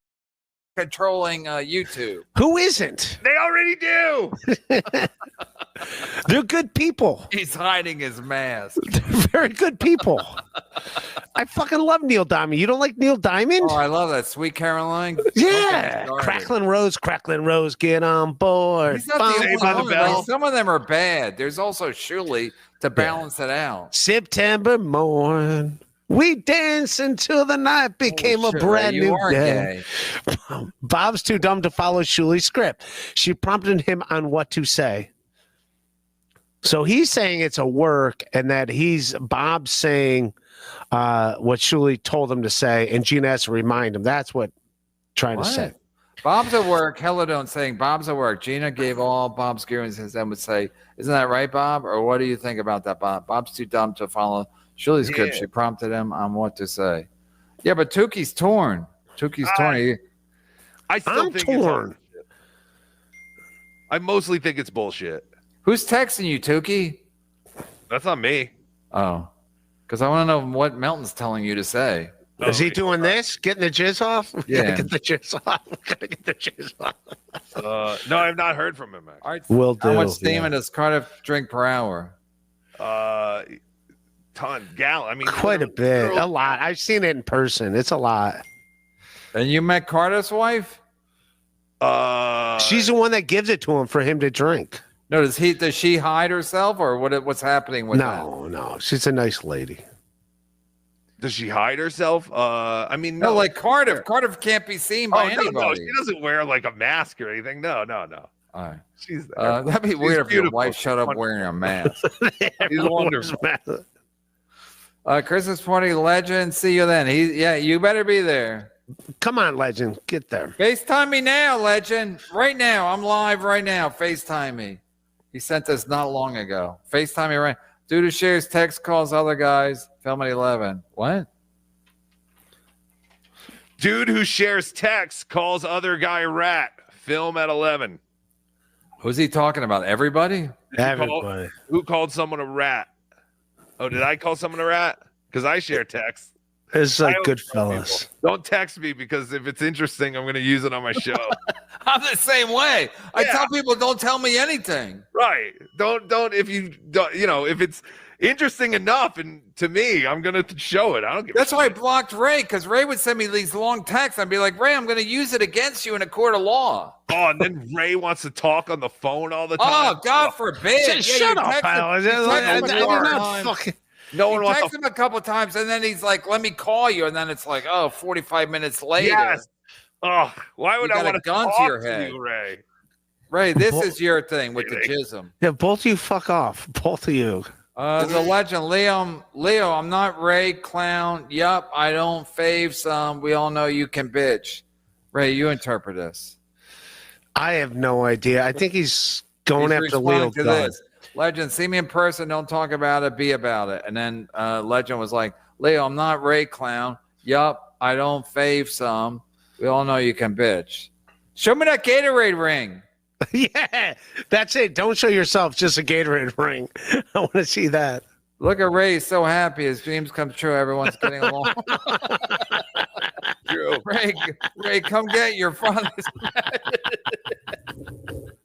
controlling YouTube. Who isn't? They already do. They're good people. He's hiding his mask. They're very good people. I fucking love Neil Diamond. You don't like Neil Diamond? Oh, I love that. Sweet Caroline. Yeah. Cracklin' Rose, get on board. He's not the only one. Like, some of them are bad. There's also Shuli to balance it out. September morn. We danced until the night became a brand new day. Bob's too dumb to follow Shuli's script. She prompted him on what to say. So he's saying it's a work and that Bob's saying what Shuli told him to say, and Gina has to remind him. That's what trying to say. Bob's at work. Helladone saying Bob's at work. Gina gave all Bob's grievances and would say, isn't that right, Bob? Or what do you think about that, Bob? Bob's too dumb to follow Shuli's script. She prompted him on what to say. Yeah, but Tookie's torn. Torn. I'm torn. I mostly think it's bullshit. Who's texting you, Tookie? That's not me. Oh, because I want to know what Melton's telling you to say. Is he doing this? Getting the jizz off? Yeah. Get the jizz off. Gotta get the jizz off. No, I've not heard from him. All right. Will do. How much steam does Cardiff drink per hour? Ton. I mean, quite a bit. A lot. I've seen it in person. It's a lot. And you met Cardiff's wife? She's the one that gives it to him for him to drink. No, does she hide herself, or what's happening with that? No. She's a nice lady. Does she hide herself? I mean, no, like Cardiff. Cardiff can't be seen by anybody. No, she doesn't wear like a mask or anything. No. All right. She's there. That'd be weird if your wife showed up wearing a mask. She's wonderful. Christmas party legend. See you then. You better be there. Come on, legend. Get there. FaceTime me now, legend. Right now. I'm live right now. FaceTime me. He sent this not long ago. FaceTime me right. Dude who shares text calls other guys. Film at 11. What? Dude who shares text calls other guy rat. Film at 11. Who's he talking about? Everybody? Everybody. Who called someone a rat? Oh, did I call someone a rat? Because I share text. It's like Goodfellas. Don't text me because if it's interesting, I'm going to use it on my show. I'm the same way. I tell people don't tell me anything. Right. Don't if you don't, if it's interesting enough and to me, I'm going to show it. I don't give That's why I blocked Ray, because Ray would send me these long texts. I'd be like, Ray, I'm going to use it against you in a court of law. Oh, and then Ray wants to talk on the phone all the time. Oh, God forbid. Shut up, pal. No one wants to text him a couple of times, and then he's like, let me call you. And then it's like, 45 minutes later. Yes. Oh, why would I want to gun talk to your head, you, Ray? Ray, this is your thing with the jism. Yeah, both of you fuck off. Both of you. The legend, Leo, I'm not Ray Clown. Yup, I don't fave some. We all know you can bitch. Ray, you interpret this. I have no idea. I think he's going after Leo. Legend, see me in person. Don't talk about it. Be about it. And then Legend was like, Leo, I'm not Ray Clown. Yup, I don't fave some. We all know you can bitch. Show me that Gatorade ring. Yeah, that's it. Don't show yourself, just a Gatorade ring. I want to see that. Look at Ray. He's so happy. His dreams come true. Everyone's getting along. True. Ray, come get your father's.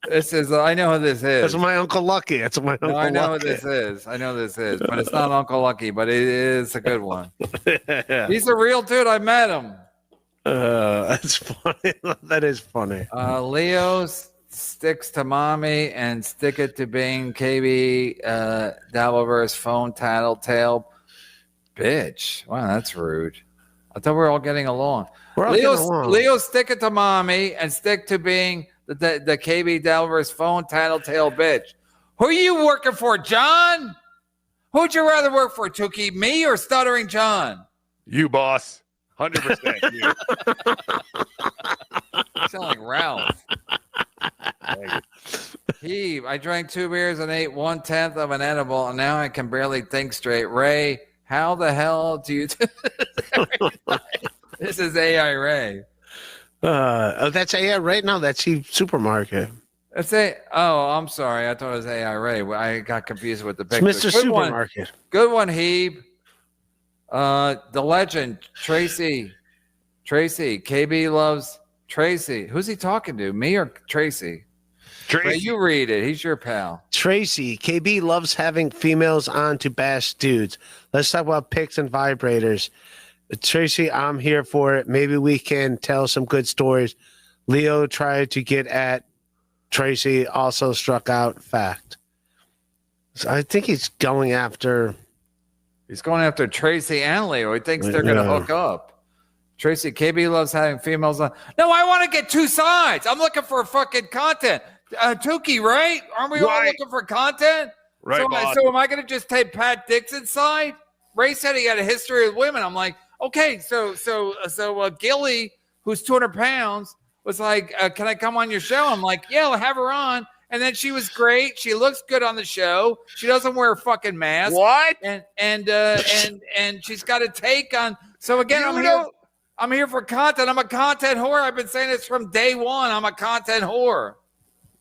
This is, I know who this is. That's my Uncle Lucky. That's my Uncle Lucky. I know who this is. But it's not Uncle Lucky, but it is a good one. He's a real dude. I met him. That's funny. That is funny. Leo's sticks to mommy and stick it to Bing, KB, Dabbleverse, phone, tattletale. Bitch. Wow, that's rude. I thought we were all getting along. Leo, stick it to mommy and stick to Bing, the KB, Dabbleverse, phone, tattletale, bitch. Who are you working for, John? Who'd you rather work for, Tookie? Me or Stuttering John? You, boss. 100% you. You sound like Ralph. I drank 2 beers and ate 1/10 of an edible, and now I can barely think straight. Ray, how the hell do you This is AI Ray. That's AI Ray? No, that's Supermarket. Oh, I'm sorry. I thought it was AI Ray. I got confused with the picture. It's Mr. Supermarket. Good one, Heeb. The legend, Tracy. KB loves Tracy. Who's he talking to? Me or Tracy? Tracy. Ray, you read it. He's your pal. Tracy. KB loves having females on to bash dudes. Let's talk about pics and vibrators. Tracy, I'm here for it. Maybe we can tell some good stories. Leo tried to get at Tracy, also struck out. Fact. So I think he's going after Tracy and Leo. He thinks they're going to hook up. Tracy, KB loves having females on. No, I want to get 2 sides. I'm looking for fucking content. Tookie, right? Aren't we all looking for content? Right. So am I going to just take Pat Dixon's side? Ray said he had a history with women. I'm like, okay, so Gilly, who's 200 pounds, was like, can I come on your show? I'm like, yeah, I'll have her on. And then she was great. She looks good on the show. She doesn't wear a fucking mask. What? And she's got a take on. So again, I'm here for content. I'm a content whore. I've been saying this from day one. I'm a content whore.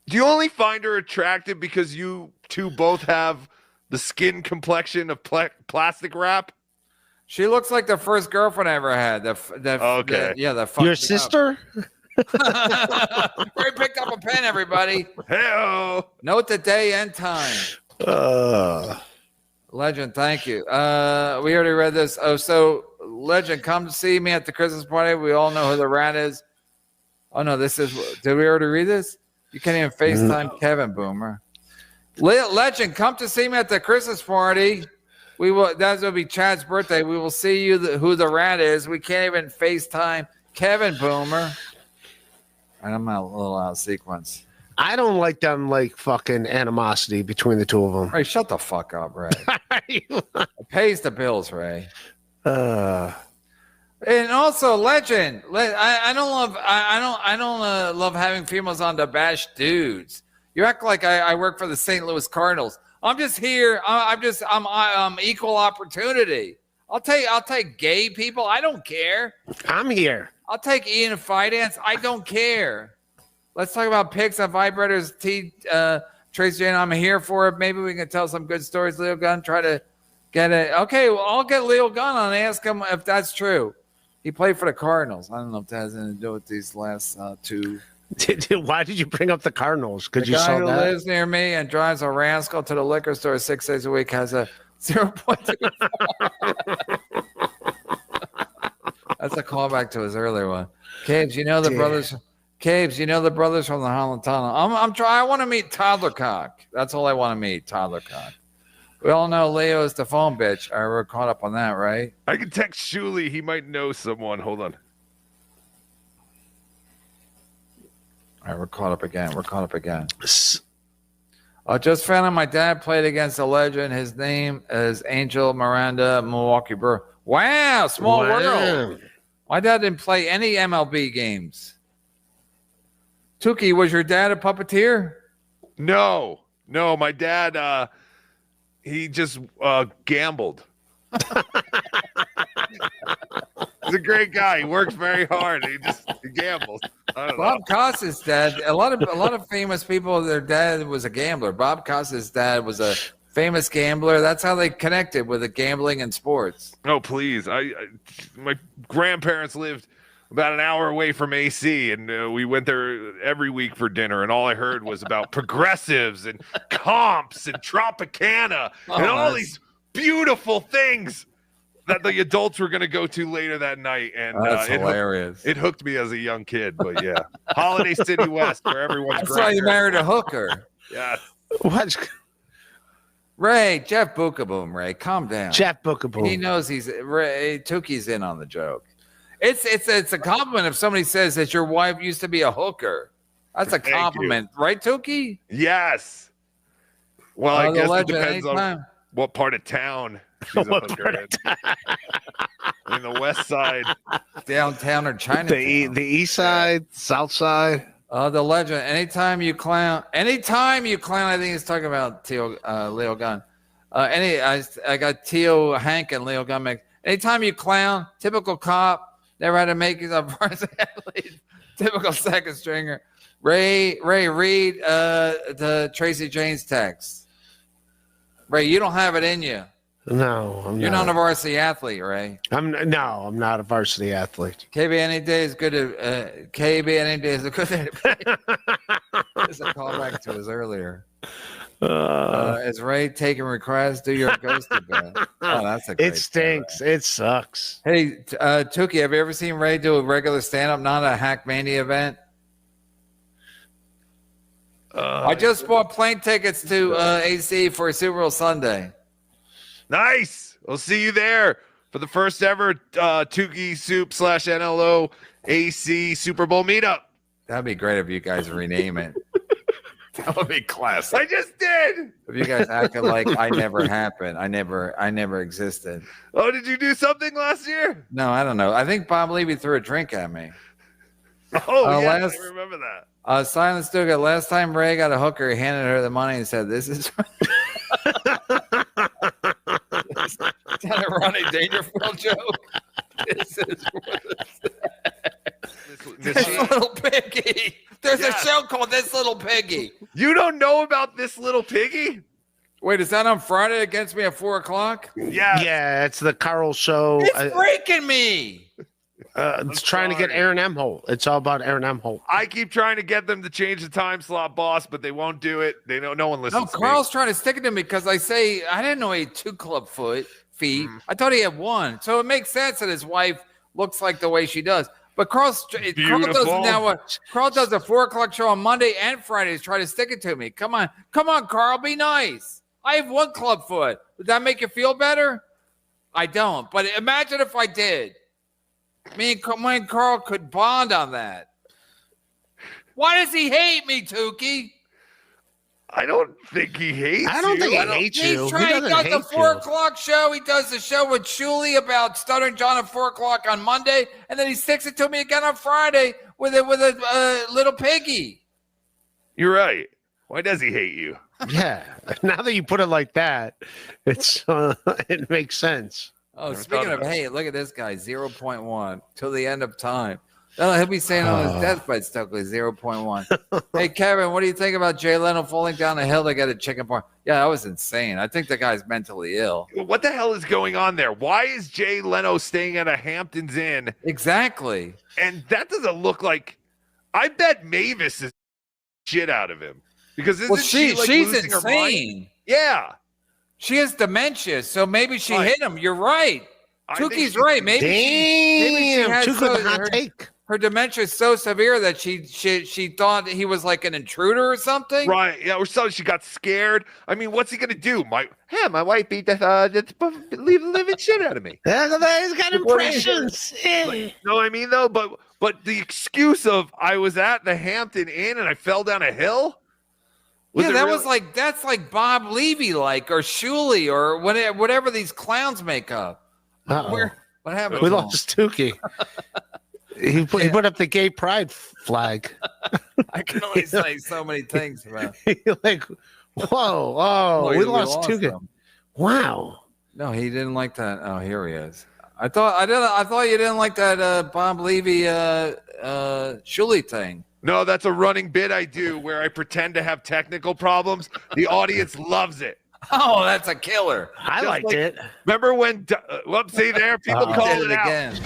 Do you only find her attractive because you two both have the skin complexion of plastic wrap? She looks like the first girlfriend I ever had. Okay. Your sister? Ray picked up a pen, everybody. Hey-o. Note the day and time. Legend, thank you. We already read this. Oh, so Legend, come to see me at the Christmas party. We all know who the rat is. Oh no, this is. Did we already read this? You can't even FaceTime Kevin, Boomer. Legend, come to see me at the Christmas party. We will. That's gonna be Chad's birthday. We will see you. Who the rat is? We can't even FaceTime Kevin, Boomer. And I'm a little out of sequence. I don't like them like fucking animosity between the two of them. Ray, shut the fuck up, Ray. It pays the bills, Ray. And also, Legend. I don't love having females on to bash dudes. You act like I work for the St. Louis Cardinals. I'm just here. I'm equal opportunity. I'll take gay people. I don't care. I'm here. I'll take Ian Finance. I don't care. Let's talk about pics and vibrators. Tracy Jane, I'm here for it. Maybe we can tell some good stories. Leo Gunn, try to get it. Okay, well, I'll get Leo Gunn on and ask him if that's true. He played for the Cardinals. I don't know if that has anything to do with these last 2. Why did you bring up the Cardinals? Because you The saw that? guy who lives near me and drives a rascal to the liquor store 6 days a week has a 0.2. That's a callback to his earlier one. Caves, you know the brothers. Caves, you know the brothers from the Holland Tunnel. I want to meet Toddler Cock. That's all I want to meet, Toddler Cock. We all know Leo is the phone bitch. We're caught up on that, right? I can text Shuli. He might know someone. Hold on. All right, we're caught up again. Just found out my dad played against a legend. His name is Angel Miranda, Milwaukee Brewer. Wow, small world. My dad didn't play any MLB games. Tookie, was your dad a puppeteer? No, my dad, he just gambled. He's a great guy. He works very hard. He gambles. Bob Costas' dad. A lot of famous people. Their dad was a gambler. Bob Costas' dad was a famous gambler. That's how they connected with the gambling and sports. Oh, please! My grandparents lived about an hour away from AC, and we went there every week for dinner. And all I heard was about progressives and comps and Tropicana and all these beautiful things. that the adults were going to go to later that night, and That's it hilarious. It hooked me as a young kid, but yeah, Holiday City West, where everyone's. That's why you married a hooker. Yeah. What? Ray, Jeff Bookaboom, Ray, calm down. Jeff Bookaboom. He knows Tookie's in on the joke. It's a compliment if somebody says that your wife used to be a hooker. That's a compliment, right, Tookie? Yes. Well, I guess it depends anytime. on what part of town she's a hooker in. In the west side. Downtown or Chinatown. The east side, south side. The legend. Anytime you clown, I think he's talking about Leo Gunn. I got Teo Hank and Leo Gunn mixed. Anytime you clown, typical cop, never had to make it up first athlete, typical second stringer. Ray, read the Tracy James text. Ray, you don't have it in you. No, You're not a varsity athlete, Ray. I'm not a varsity athlete. KB any day is good to KB any day is a good day to play. It's a callback to us earlier. Is Ray taking requests? Do your ghosted bit. Oh, that's a great It stinks. It sucks. Hey, Tookie, have you ever seen Ray do a regular stand-up, not a Hackamania event? I just bought plane tickets to AC for Super Bowl Sunday. Nice. We'll see you there for the first ever Tookie Soup /NLO AC Super Bowl meetup. That'd be great if you guys rename it. That would be classic. I just did. If you guys acted like I never happened, I never existed. Oh, did you do something last year? No, I don't know. I think Bob Levy threw a drink at me. Oh, yeah, I remember that. Silence Duga. Last time Ray got a hooker, he handed her the money and said, "This is." Is that a Ronnie Dangerfield joke? This is this little piggy. There's a show called This Little Piggy. You don't know about This Little Piggy? Wait, is that on Friday against me at 4:00? Yeah. It's the Carl show. It's breaking me. It's trying to get Aaron Emholt. It's all about Aaron Emholt. I keep trying to get them to change the time slot, boss, but they won't do it. They know no one listens. No, Carl's trying to stick it to me because I say I didn't know he had 2 club feet. I thought he had 1. So it makes sense that his wife looks like the way she does. But Carl does a 4:00 show on Monday and Fridays. Try to stick it to me. Come on, Carl, be nice. I have 1 club foot. Would that make you feel better? I don't. But imagine if I did. Me and Carl could bond on that. Why does he hate me, Tookie? I don't think he hates you. I don't think he hates you. He does the 4:00 show. He does the show with Shuli about Stuttering John at 4:00 on Monday, and then he sticks it to me again on Friday with a little piggy. You're right. Why does he hate you? Yeah. Now that you put it like that, it's it makes sense. Oh, speaking of, hey, look at this guy, 0.1 till the end of time. He'll be saying on his deathbed, Stokely, 0.1. Hey, Kevin, what do you think about Jay Leno falling down the hill to get a chicken farm? Yeah, that was insane. I think the guy's mentally ill. What the hell is going on there? Why is Jay Leno staying at a Hamptons Inn? Exactly. And that doesn't look like. I bet Mavis is shit out of him because she's insane. Her mind? Yeah. She has dementia, so maybe she hit him. You're right. Tookie's right. Maybe she had too good hot take. Her dementia is so severe that she thought he was like an intruder or something. Right. Yeah. Or something. She got scared. I mean, what's he gonna do? My wife beat the living shit out of me. He's got impressions. You know what I mean, though? But the excuse of I was at the Hampton Inn and I fell down a hill. That's like Bob Levy, or Shuli, or whatever these clowns make up. What happened? We lost Tookie. He put up the gay pride flag. I can only say so many things about. We lost Tookie. Wow. No, he didn't like that. Oh, here he is. I thought you didn't like that Bob Levy Shuli thing. No, that's a running bit I do where I pretend to have technical problems. The audience loves it. Oh, that's a killer. I liked it. Remember when? See there, people call it out. Again.